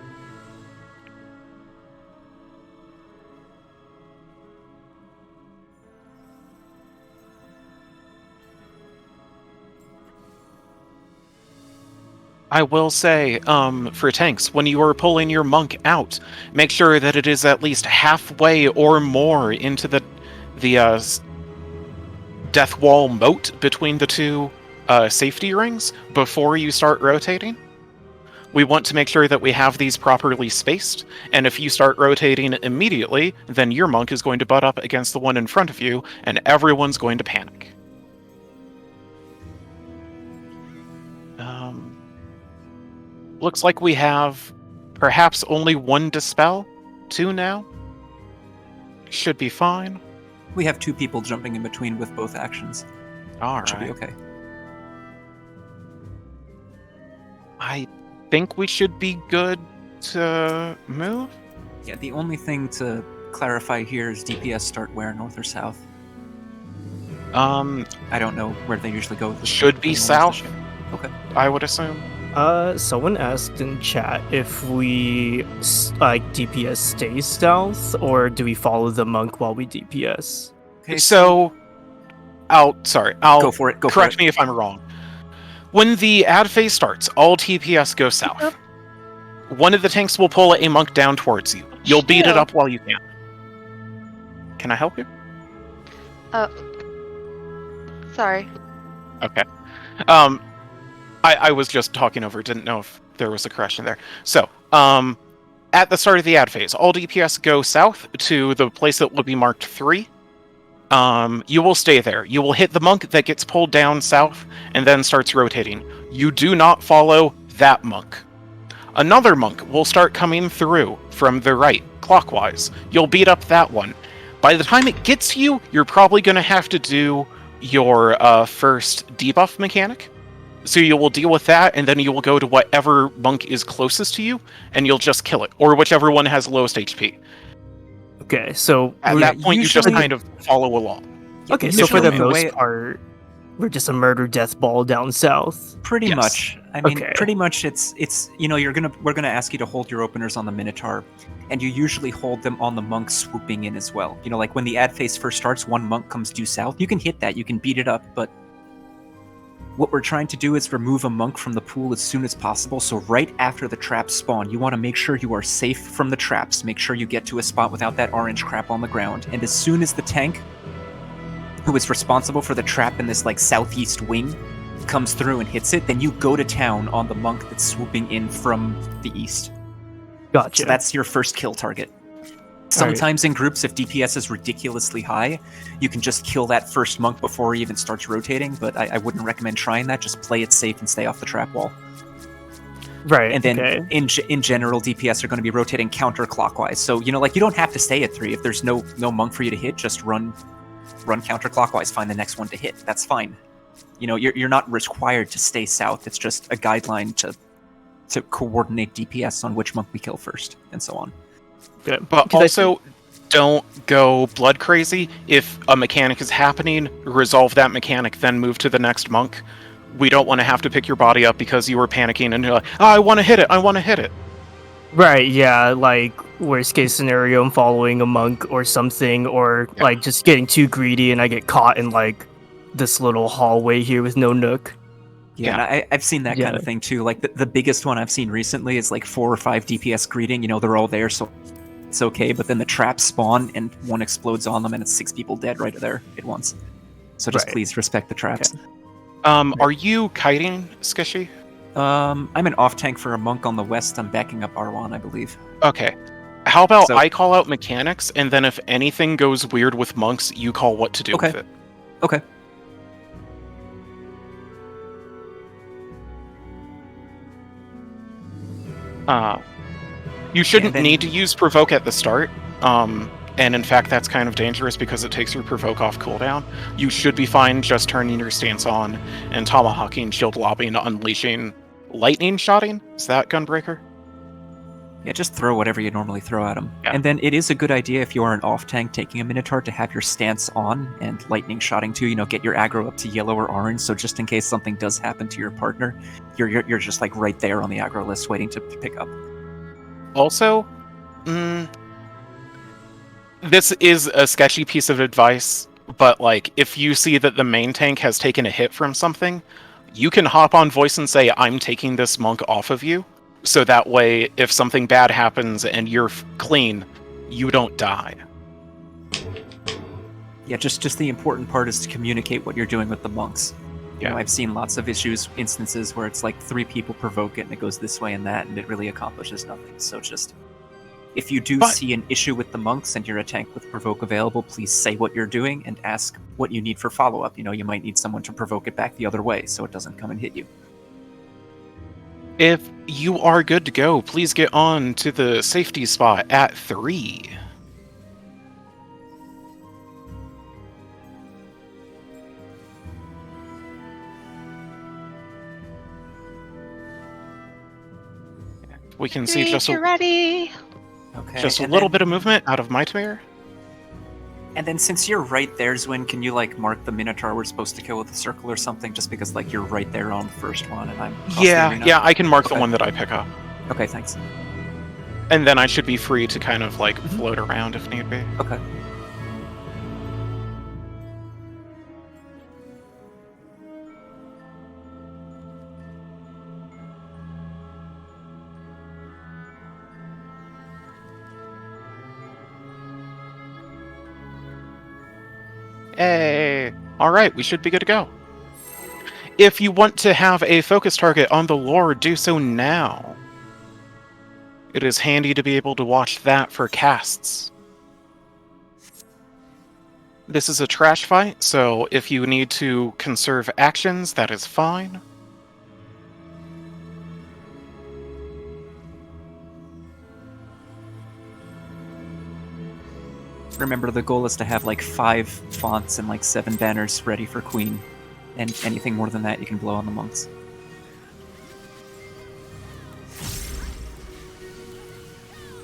I will say, for tanks, when you are pulling your monk out, make sure that it is at least halfway or more into the death wall moat between the 2 safety rings before you start rotating. We want to make sure that we have these properly spaced, and if you start rotating immediately, then your monk is going to butt up against the one in front of you, and everyone's going to panic. Looks like we have perhaps only one Dispel. 2 now. Should be fine. We have 2 people jumping in between with both actions. Alright. Should be okay. I think we should be good to move. Yeah, the only thing to clarify here is DPS start where, north or south? I don't know where they usually go with this. Should be south. Okay. I would assume. Someone asked in chat if we DPS stay stealth or do we follow the monk while we DPS? Okay, So, I'll go for it. correct me if I'm wrong. When the ad phase starts, all TPS go south. One of the tanks will pull a monk down towards you. You'll beat it up while you can. Can I help you? Sorry. Okay. I was just talking over, didn't know if there was a correction there. So, at the start of the ad phase, all DPS go south to the place that will be marked 3. You will stay there. You will hit the monk that gets pulled down south and then starts rotating. You do not follow that monk. Another monk will start coming through from the right, clockwise. You'll beat up that one. By the time it gets to you, you're probably going to have to do your first debuff mechanic. So you will deal with that, and then you will go to whatever monk is closest to you, and you'll just kill it, or whichever one has lowest HP. Okay, so At that point, you just kind of follow along. Okay, so for the usually the most way- part, we're just a murder death ball down south. Pretty Yes. much. I mean, Okay. pretty much. It's we're gonna ask you to hold your openers on the Minotaur, and you usually hold them on the monk swooping in as well. Like when the ad phase first starts, one monk comes due south. You can hit that. You can beat it up, but what we're trying to do is remove a monk from the pool as soon as possible. So right after the traps spawn, you want to make sure you are safe from the traps. Make sure you get to a spot without that orange crap on the ground. And as soon as the tank, who is responsible for the trap in this southeast wing, comes through and hits it, then you go to town on the monk that's swooping in from the east. Gotcha. So that's your first kill target. Sometimes in groups, if DPS is ridiculously high, you can just kill that first monk before he even starts rotating, but I wouldn't recommend trying that. Just play it safe and stay off the trap wall. Right. And then okay. in general, DPS are going to be rotating counterclockwise. So, you don't have to stay at 3. If there's no monk for you to hit, just run counterclockwise, find the next one to hit. That's fine. You're not required to stay south. It's just a guideline to coordinate DPS on which monk we kill first, and so on. Good. But 'Cause I also, don't go blood crazy. If a mechanic is happening, resolve that mechanic, then move to the next monk. We don't want to have to pick your body up because you were panicking and you're like, I want to hit it. Right, yeah, worst case scenario, I'm following a monk or something, or just getting too greedy and I get caught in this little hallway here with no nook. Yeah, and I've seen that kind of thing too. The biggest one I've seen recently is 4 or 5 DPS greeting. They're all there, so it's okay. But then the traps spawn and one explodes on them, and it's 6 people dead right there at once. So just please respect the traps. Are you kiting, Skishy? I'm an off tank for a monk on the west. I'm backing up Arwan, I believe. Okay. How about So- I call out mechanics, and then if anything goes weird with monks, you call what to do with it. Okay. You shouldn't then- need to use provoke at the start. And in fact, that's kind of dangerous because it takes your provoke off cooldown. You should be fine just turning your stance on and tomahawking, shield lobbing, unleashing, lightning shotting. Is that Gunbreaker? Yeah, just throw whatever you normally throw at them. Yeah. And then it is a good idea if you are an off tank taking a Minotaur to have your stance on and lightning shotting too. Get your aggro up to yellow or orange, so just in case something does happen to your partner, you're just right there on the aggro list waiting to pick up. Also, this is a sketchy piece of advice, but if you see that the main tank has taken a hit from something, you can hop on voice and say, I'm taking this monk off of you. So that way, if something bad happens and you're clean, you don't die. Yeah, just the important part is to communicate what you're doing with the monks. You know, I've seen lots of instances where it's like 3 people provoke it and it goes this way and that, and it really accomplishes nothing. So just, if you do see an issue with the monks and you're a tank with provoke available, please say what you're doing and ask what you need for follow-up. You know, you might need someone to provoke it back the other way so it doesn't come and hit you. If you are good to go, please get on to the safety spot at 3. We can see just ready. Okay. Just a little bit of movement out of Nightmare. And then since you're right there, Zwin, can you like mark the Minotaur we're supposed to kill with a circle or something? Just because like you're right there on the first one, and I'm across the arena? Yeah, I can mark the one that I pick up. Okay, thanks. And then I should be free to kind of like float around if need be. Okay. Hey! Alright, we should be good to go. If you want to have a focus target on the Lord, do so now. It is handy to be able to watch that for casts. This is a trash fight, so if you need to conserve actions, that is fine. Remember, the goal is to have like 5 fonts and like 7 banners ready for Queen. And anything more than that, you can blow on the monks.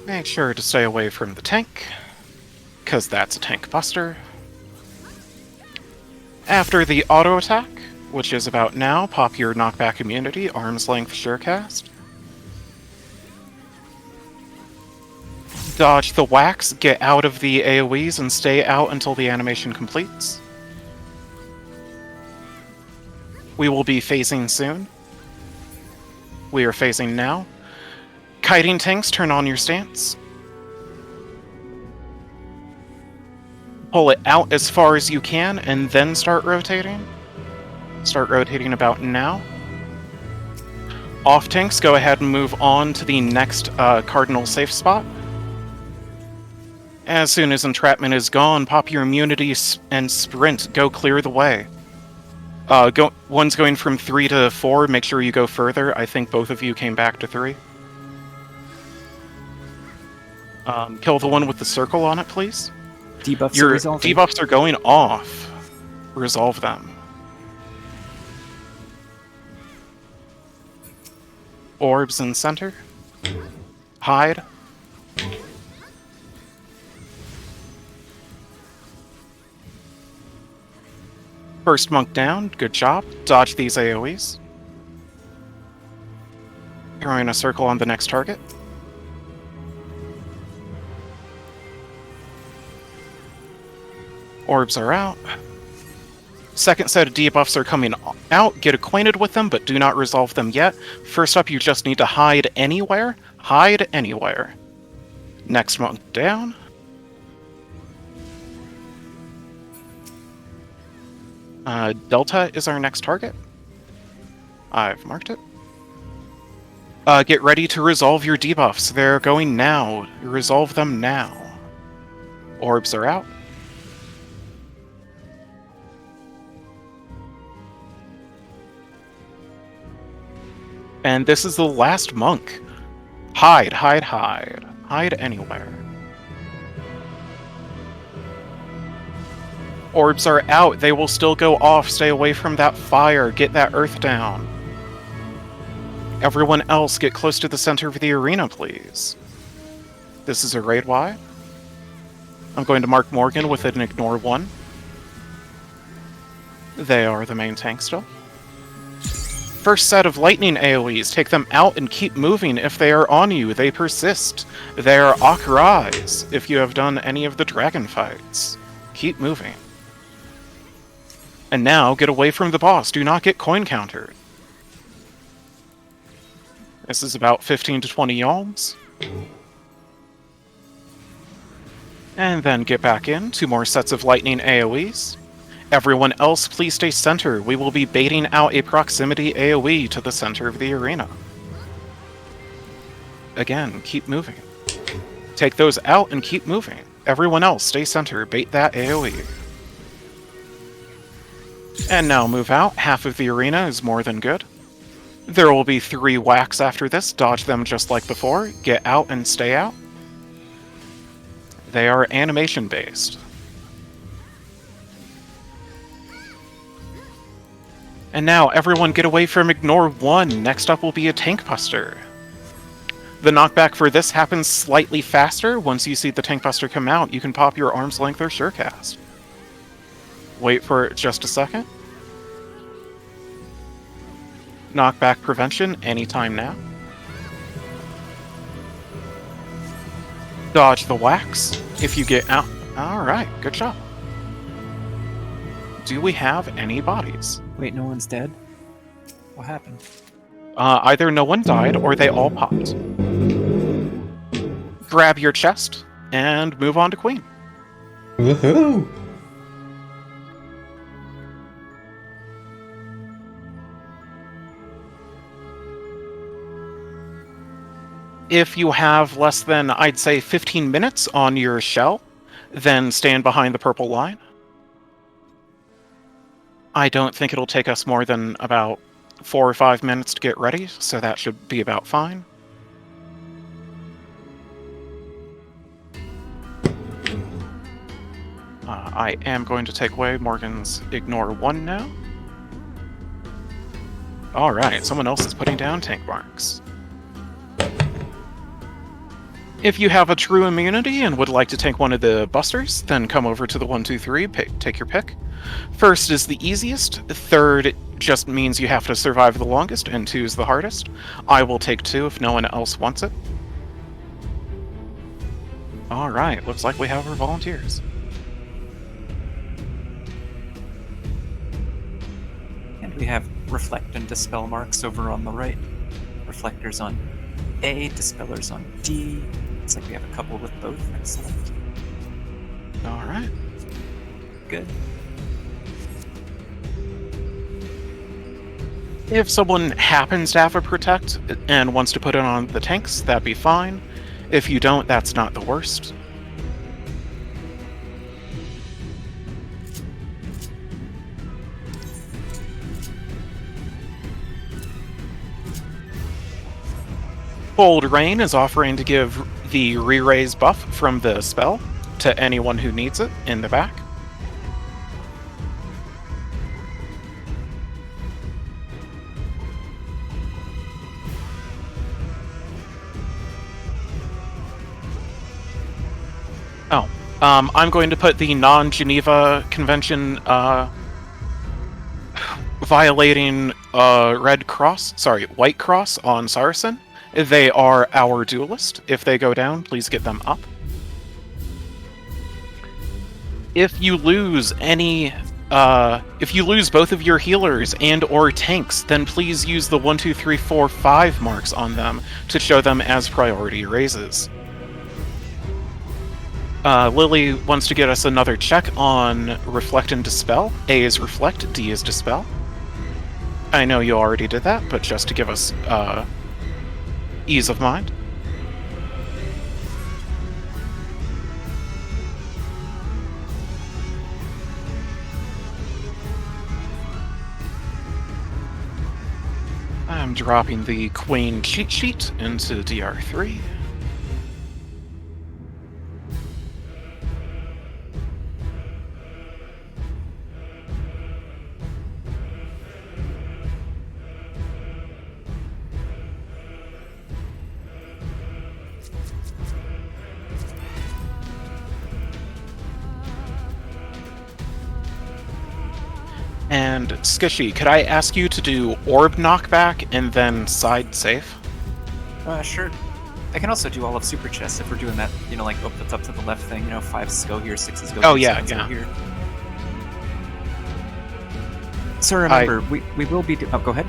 Make sure to stay away from the tank, because that's a tank buster. After the auto attack, which is about now, pop your knockback immunity, arm's length surecast. Dodge the wax, get out of the AoEs, and stay out until the animation completes. We will be phasing soon. We are phasing now. Kiting tanks, turn on your stance. Pull it out as far as you can, and then start rotating. Start rotating about now. Off tanks, go ahead and move on to the next cardinal safe spot. As soon as entrapment is gone, pop your immunity and sprint. Go clear the way. One's going from 3 to 4. Make sure you go further. I think both of you came back to 3. Kill the one with the circle on it, please. Debuffs Your are resolving. debuffs are going off. Resolve them. Orbs in center. Hide. First monk down, good job. Dodge these AoEs. Throwing a circle on the next target. Orbs are out. Second set of debuffs are coming out. Get acquainted with them, but do not resolve them yet. First up, you just need to hide anywhere. Hide anywhere. Next monk down. Delta is our next target. I've marked it. Get ready to resolve your debuffs. They're going now. Resolve them now. Orbs are out. And this is the last monk. Hide, hide, hide. Hide anywhere. Orbs are out. They will still go off. Stay away from that fire. Get that earth down. Everyone else, get close to the center of the arena, please. This is a raid wide. I'm going to mark Morgan with an ignore 1. They are the main tank still. First set of lightning AoEs. Take them out and keep moving. If they are on you, they persist. They are Akrais if you have done any of the dragon fights. Keep moving. And now, get away from the boss. Do not get coin countered. This is about 15 to 20 yalms. And then get back in. 2 more sets of lightning AoEs. Everyone else, please stay center. We will be baiting out a proximity AoE to the center of the arena. Again, keep moving. Take those out and keep moving. Everyone else, stay center. Bait that AoE. And now move out. Half of the arena is more than good. There will be 3 whacks after this. Dodge them just like before. Get out and stay out. They are animation-based. And now, everyone get away from Ignore 1. Next up will be a Tank Buster. The knockback for this happens slightly faster. Once you see the Tank Buster come out, you can pop your Arm's Length or Surecast. Wait for just a second. Knockback prevention anytime now. Dodge the whacks if you get out. Alright, good job. Do we have any bodies? Wait, no one's dead? What happened? Either no one died or they all popped. Grab your chest and move on to Queen. Woohoo! If you have less than, I'd say, 15 minutes on your shell, then stand behind the purple line. I don't think it'll take us more than about 4 or 5 minutes to get ready, so that should be about fine. I am going to take away Morgan's Ignore 1 now. Alright, someone else is putting down tank marks. If you have a true immunity and would like to tank one of the busters, then come over to the 1, 2, 3, take your pick. First is the easiest, third just means you have to survive the longest, and 2 is the hardest. I will take 2 if no one else wants it. Alright, looks like we have our volunteers. And we have Reflect and Dispel marks over on the right. Reflectors on A, Dispellers on D. Looks like we have a couple with both. Excellent. Alright. Good. If someone happens to have a Protect and wants to put it on the tanks, that'd be fine. If you don't, that's not the worst. Cold Rain is offering to give the re-raise buff from the spell to anyone who needs it in the back. Oh, I'm going to put the non-Geneva Convention violating White Cross on Saracen. They are our duelist. If they go down, please get them up. If you lose both of your healers and or tanks, then please use the 1, 2, 3, 4, 5 marks on them to show them as priority raises. Lily wants to get us another check on Reflect and Dispel. A is Reflect, D is Dispel. I know you already did that, but just to give us ease of mind. I'm dropping the Queen cheat sheet into DR3. And Skishy, could I ask you to do Orb Knockback and then Side Safe? Sure. I can also do all of Super Chess if we're doing that, like that's up to the left thing, 5s go here, 6s go here, 7s go here. So remember, we will be oh, go ahead.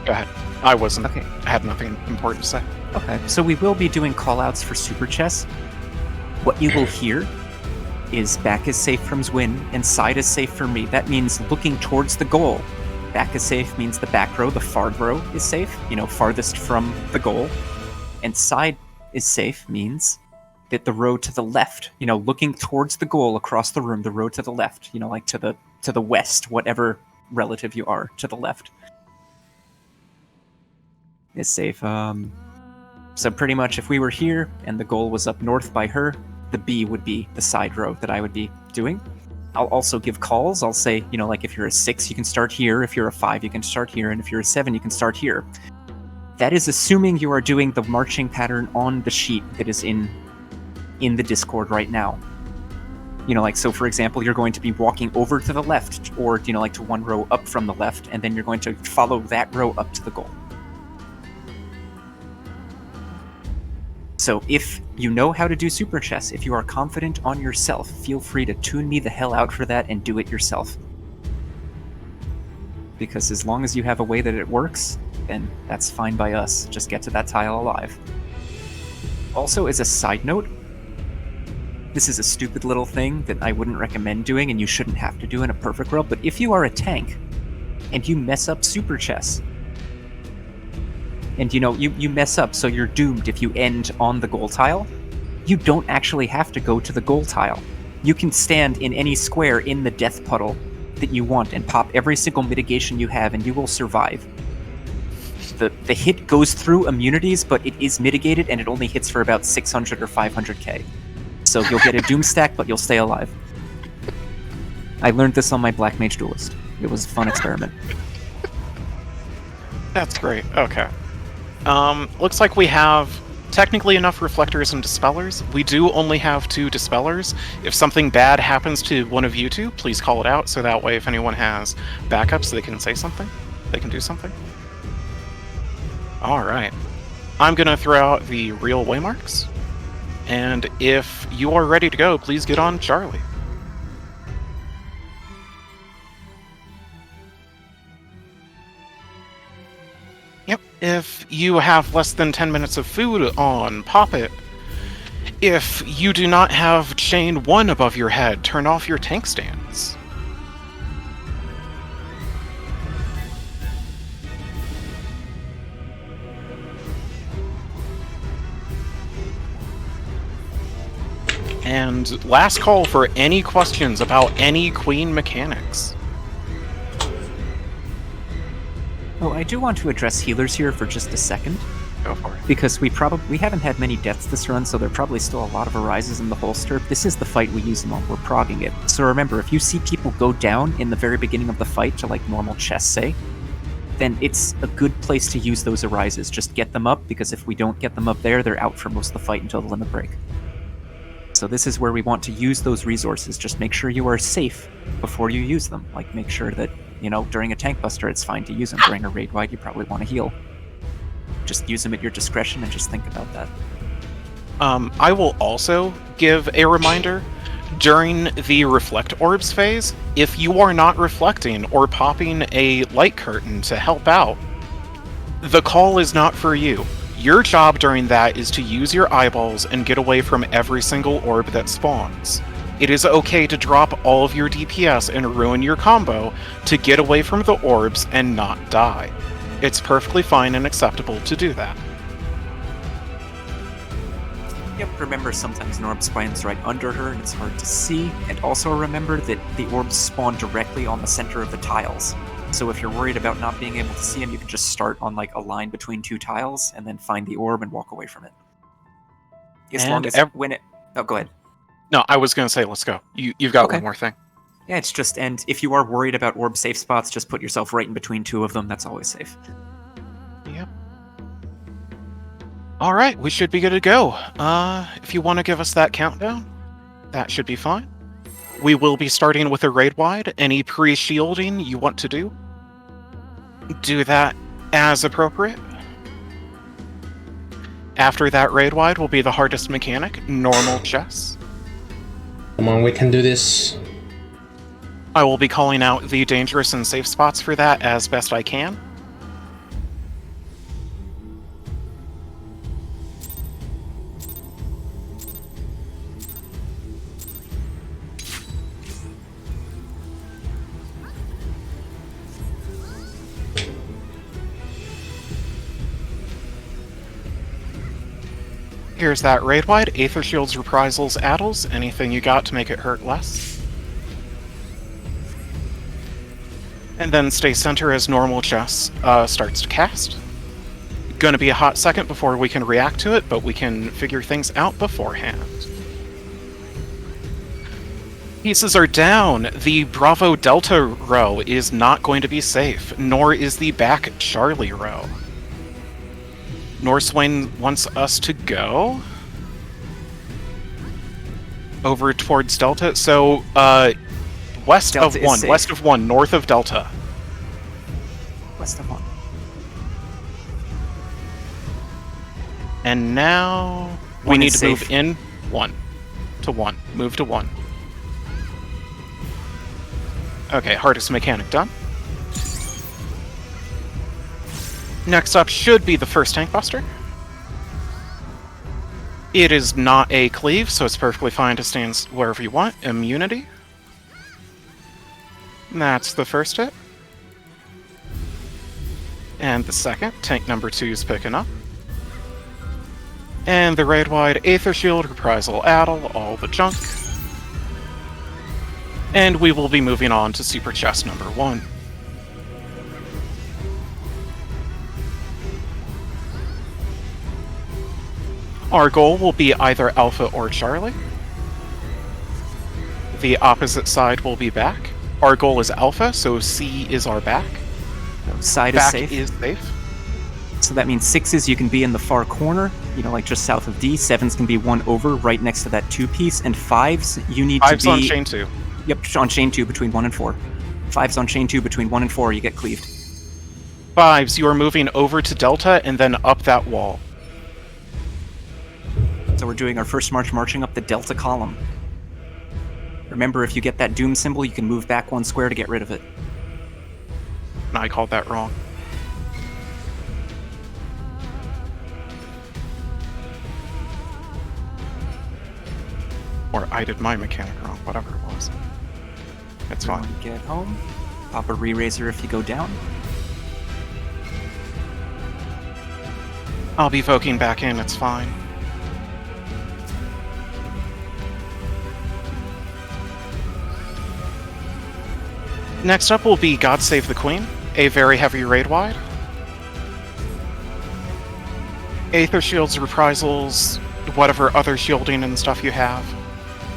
Go ahead. I wasn't. Okay. I had nothing important to say. Okay, so we will be doing callouts for Super Chess. What you will hear is back is safe from Zwin, and side is safe from me. That means looking towards the goal. Back is safe means the back row, the far row is safe, farthest from the goal. And side is safe means that the row to the left, looking towards the goal across the room, the row to the left, like to the west, whatever relative you are, to the left, is safe. So pretty much if we were here and the goal was up north by her, the B would be the side row that I would be doing. I'll also give calls. I'll say, like if you're a 6, you can start here. If you're a 5, you can start here. And if you're a 7, you can start here. That is assuming you are doing the marching pattern on the sheet that is in the Discord right now. So for example, you're going to be walking over to the left, or, to one row up from the left, and then you're going to follow that row up to the goal. So if you know how to do Super Chess, if you are confident on yourself, feel free to tune me the hell out for that and do it yourself. Because as long as you have a way that it works, then that's fine by us. Just get to that tile alive. Also, as a side note, this is a stupid little thing that I wouldn't recommend doing and you shouldn't have to do in a perfect world, but if you are a tank and you mess up Super Chess, and you mess up, so you're doomed if you end on the goal tile, you don't actually have to go to the goal tile. You can stand in any square in the death puddle that you want and pop every single mitigation you have, and you will survive. The hit goes through immunities, but it is mitigated, and it only hits for about 600 or 500k. So you'll get a doom stack, but you'll stay alive. I learned this on my Black Mage Duelist. It was a fun experiment. That's great. Okay. Looks like we have technically enough reflectors and dispellers. We do only have 2 dispellers. If something bad happens to one of you two, please call it out, so that way if anyone has backups, they can say something. They can do something. Alright. I'm gonna throw out the real waymarks. And if you are ready to go, please get on Charlie. Yep, if you have less than 10 minutes of food on, pop it. If you do not have chain 1 above your head, turn off your tank stands. And last call for any questions about any Queen mechanics. Oh, I do want to address healers here for just a second. Go for it. Because we haven't had many deaths this run, so there are probably still a lot of arises in the holster. This is the fight we use them on. We're progging it. So remember, if you see people go down in the very beginning of the fight to like normal chess, say, then it's a good place to use those arises. Just get them up, because if we don't get them up there, they're out for most of the fight until the limit break. So this is where we want to use those resources. Just make sure you are safe before you use them. Like, make sure that, during a tank buster, it's fine to use them. During a raid wide, you probably want to heal. Just use them at your discretion and just think about that. I will also give a reminder. During the Reflect Orbs phase, if you are not reflecting or popping a light curtain to help out, the call is not for you. Your job during that is to use your eyeballs and get away from every single orb that spawns. It is okay to drop all of your DPS and ruin your combo to get away from the orbs and not die. It's perfectly fine and acceptable to do that. Yep, remember sometimes an orb spawns right under her and it's hard to see, and also remember that the orbs spawn directly on the center of the tiles. So if you're worried about not being able to see them, you can just start on like a line between 2 tiles and then find the orb and walk away from it. As long as when it... Oh, go ahead. No, I was going to say, let's go. You've got one more thing. Yeah, it's just, and if you are worried about orb safe spots, just put yourself right in between 2 of them. That's always safe. Yep. All right, we should be good to go. If you want to give us that countdown, that should be fine. We will be starting with a raid wide. Any pre-shielding you want to do that as appropriate. After that raid wide will be the hardest mechanic, normal chess. Come on, we can do this. I will be calling out the dangerous and safe spots for that as best I can. Here's that raid wide. Aether Shields, Reprisals, Addles. Anything you got to make it hurt less. And then stay center as normal chess starts to cast. Gonna be a hot second before we can react to it, but we can figure things out beforehand. Pieces are down. The Bravo Delta row is not going to be safe, nor is the back Charlie row. Northswain wants us to go over towards Delta. So, west Delta of is 1, safe. west of 1, north of Delta. West of 1. And now we One need is to move safe. in 1 to 1. Move to 1. Okay, hardest mechanic done. Next up should be the first tank buster. It is not a cleave, so it's perfectly fine to stand wherever you want. Immunity. That's the first hit. And the second, tank number 2 is picking up. And the raid-wide Aether Shield, Reprisal, Addle, all the junk. And we will be moving on to Super Chest number 1. Our goal will be either Alpha or Charlie. The opposite side will be back. Our goal is Alpha, so C is our back. Side Back is safe. is safe. So that means 6s you can be in the far corner, like just south of D. 7s can be 1 over, right next to that 2-piece. And 5s, you need to 5's be... on chain 2. Yep, on chain 2 between 1 and 4. 5s on chain 2 between 1 and 4, you get cleaved. 5s, you are moving over to Delta and then up that wall. So we're doing our first march, marching up the Delta column. Remember, if you get that Doom symbol, you can move back 1 square to get rid of it. I called that wrong. Or I did my mechanic wrong, whatever it was. It's fine. Get home. Pop a re-raiser if you go down. I'll be voking back in, it's fine. Next up will be God Save the Queen, a very heavy raid wide. Aether Shields, Reprisals, whatever other shielding and stuff you have.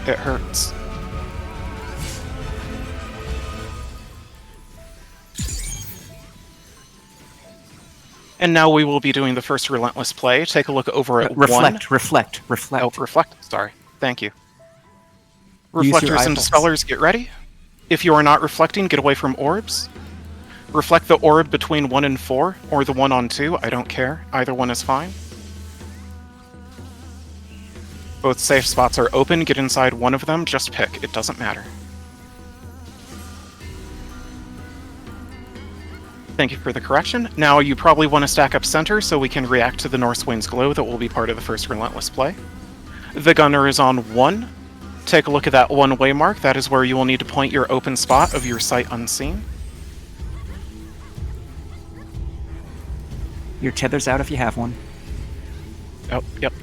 It hurts. And now we will be doing the first Relentless play. Take a look over at 1. Reflect. Oh, reflect. Sorry. Thank you. Use your Reflectors and eyeballs. Dispellers, get ready. If you are not reflecting, get away from orbs. Reflect the orb between 1 and 4, or the one on 2, I don't care. Either one is fine. Both safe spots are open, get inside one of them, just pick, it doesn't matter. Thank you for the correction. Now you probably want to stack up center so we can react to the Northwind's glow that will be part of the first Relentless play. The gunner is on 1. Take a look at that 1 waymark, that is where you will need to point your open spot of your sight unseen. Your tether's out if you have one. Oh, yep.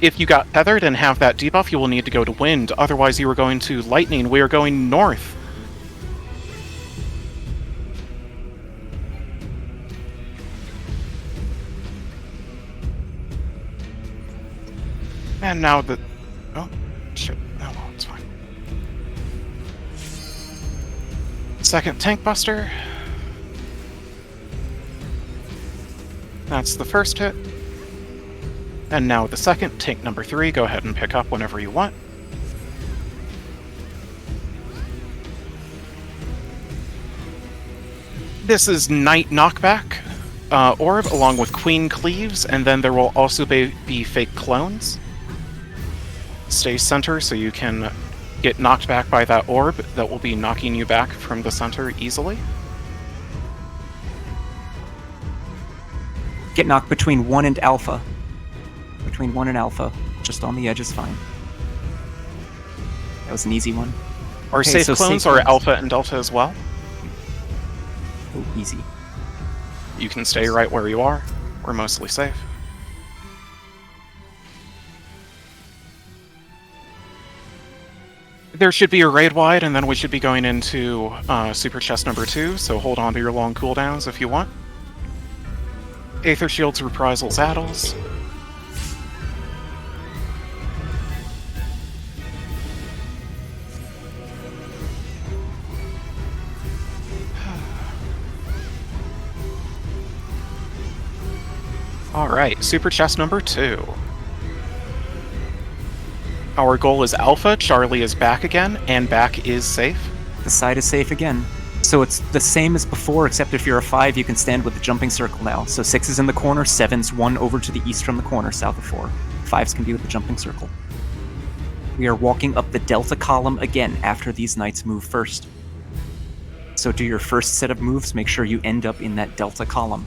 If you got tethered and have that debuff, you will need to go to wind. Otherwise, you are going to lightning. We are going north. And now the... Oh, shit. Oh, well, it's fine. Second tank buster. That's the first hit. And now the second, tank number 3, go ahead and pick up whenever you want. This is Knight Knockback orb, along with Queen Cleaves, and then there will also be fake clones. Stay center so you can get knocked back by that orb that will be knocking you back from the center easily. Get knocked between 1 and Alpha. Between 1 and Alpha. Just on the edge is fine. That was an easy one. Our Okay, safe so clones safe are clones. Alpha and Delta as well. Oh, easy. You can stay right where you are. We're mostly safe. There should be a raid wide, and then we should be going into Super Chest number 2, so hold on to your long cooldowns if you want. Aether Shields, Reprisals, Addles. Alright, Super Chest number 2. Our goal is Alpha, Charlie is back again, and back is safe. The side is safe again. So it's the same as before, except if you're a 5, you can stand with the jumping circle now. So 6 is in the corner, 7's 1 over to the east from the corner, south of 4. 5s can be with the jumping circle. We are walking up the delta column again after these knights move first. So do your first set of moves, make sure you end up in that delta column.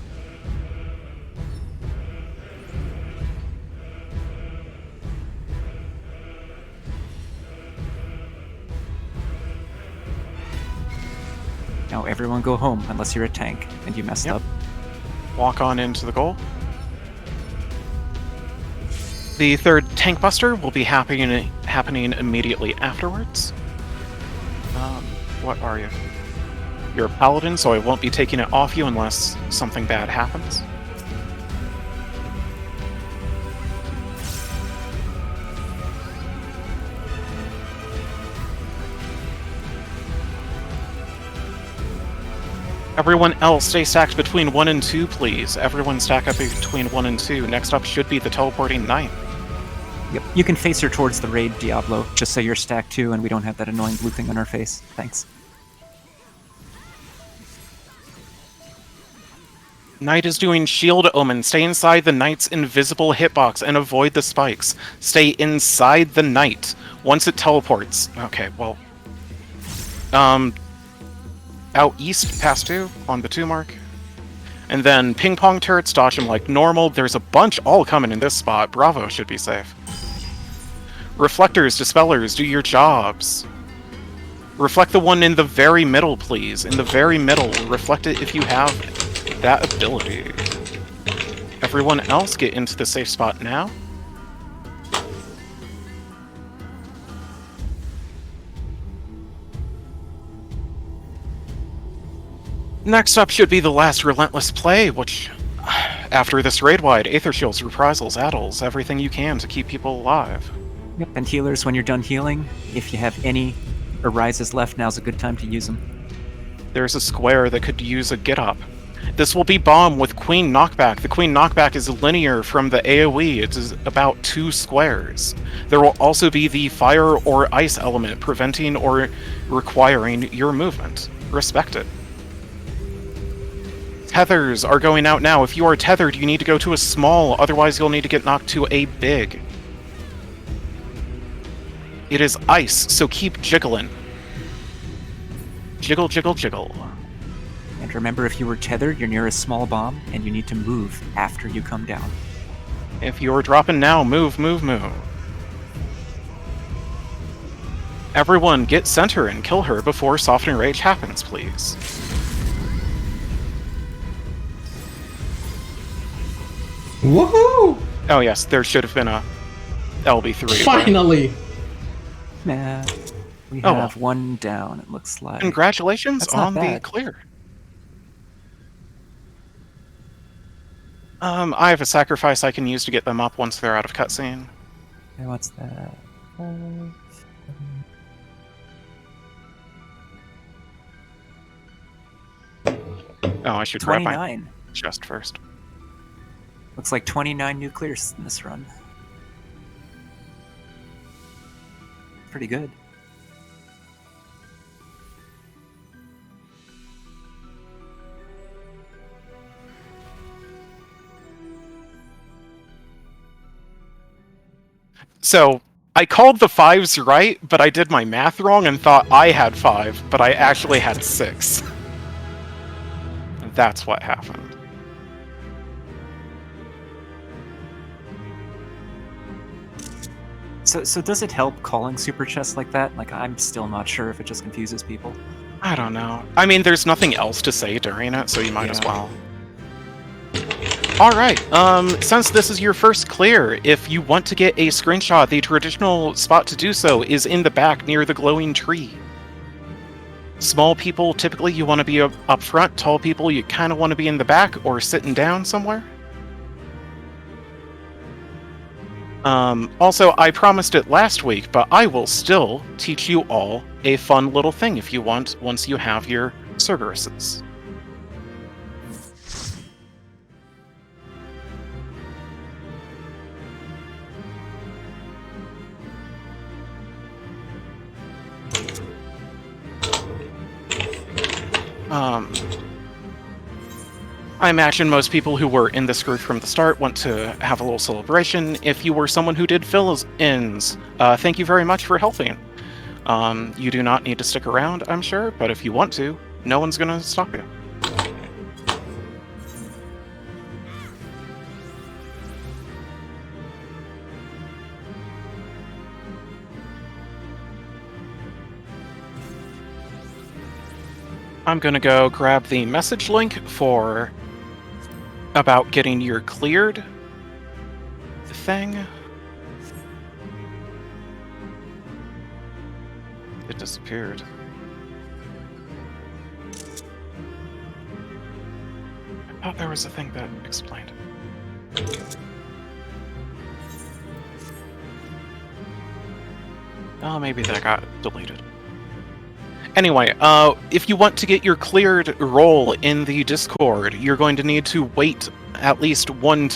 Now everyone go home, unless you're a tank and you messed up. Walk on into the goal. The third tank buster will be happening immediately afterwards. What are you? You're a paladin, so I won't be taking it off you unless something bad happens. Everyone else, stay stacked between 1 and 2, please. Everyone stack up between 1 and 2. Next up should be the teleporting knight. Yep, you can face her towards the raid, Diablo, just so you're stacked too and we don't have that annoying blue thing on our face. Thanks. Knight is doing Shield Omen. Stay inside the knight's invisible hitbox and avoid the spikes. Stay inside the knight. Once it teleports. Okay, well... out east, past 2, on the 2 mark. And then ping pong turrets, dodge them like normal. There's a bunch all coming in this spot. Bravo should be safe. Reflectors, dispellers, do your jobs. Reflect the one in the very middle, please. In the very middle. Reflect it if you have that ability. Everyone else get into the safe spot now. Next up should be the last Relentless Play, which, after this raid-wide, Aether Shields, Reprisals, Addles, everything you can to keep people alive. Yep, and healers, when you're done healing, if you have any Arises left, now's a good time to use them. There's a square that could use a get-up. This will be Bomb with Queen Knockback. The Queen Knockback is linear from the AoE. It is about 2 squares. There will also be the Fire or Ice element, preventing or requiring your movement. Respect it. Tethers are going out now. If you are tethered, you need to go to a small, otherwise you'll need to get knocked to a big. It is ice, so keep jiggling. Jiggle, jiggle, jiggle. And remember, if you were tethered, you're near a small bomb, and you need to move after you come down. If you're dropping now, move, move, move. Everyone, get center and kill her before Softening Rage happens, please. Woohoo! Oh yes, there should have been a LB3. Finally! Nah, we Oh, have one down, it looks like. Congratulations That's not on the bad. clear. I have a sacrifice I can use to get them up once they're out of cutscene. Okay, what's that? Oh, I should grab my 29. chest first. Looks like 29 new clears in this run. Pretty good. So, I called the 5s right, but I did my math wrong and thought I had 5, but I actually had 6. That's what happened. So does it help calling super chests like that? Like, I'm still not sure if it just confuses people. I don't know. I mean, there's nothing else to say during it, so you might as well. Alright, since this is your first clear, if you want to get a screenshot, the traditional spot to do so is in the back near the glowing tree. Small people, typically you want to be up front. Tall people, you kind of want to be in the back or sitting down somewhere. Also, I promised it last week, but I will still teach you all a fun little thing if you want once you have your Cerberuses. I imagine most people who were in this group from the start want to have a little celebration. If you were someone who did fill-ins, thank you very much for helping. You do not need to stick around, I'm sure, but if you want to, no one's gonna stop you. I'm gonna go grab the message link for about getting your cleared thing. It disappeared. I thought there was a thing that explained it. Oh, maybe that got deleted. Anyway, if you want to get your cleared role in the Discord, you're going to need to wait at least 1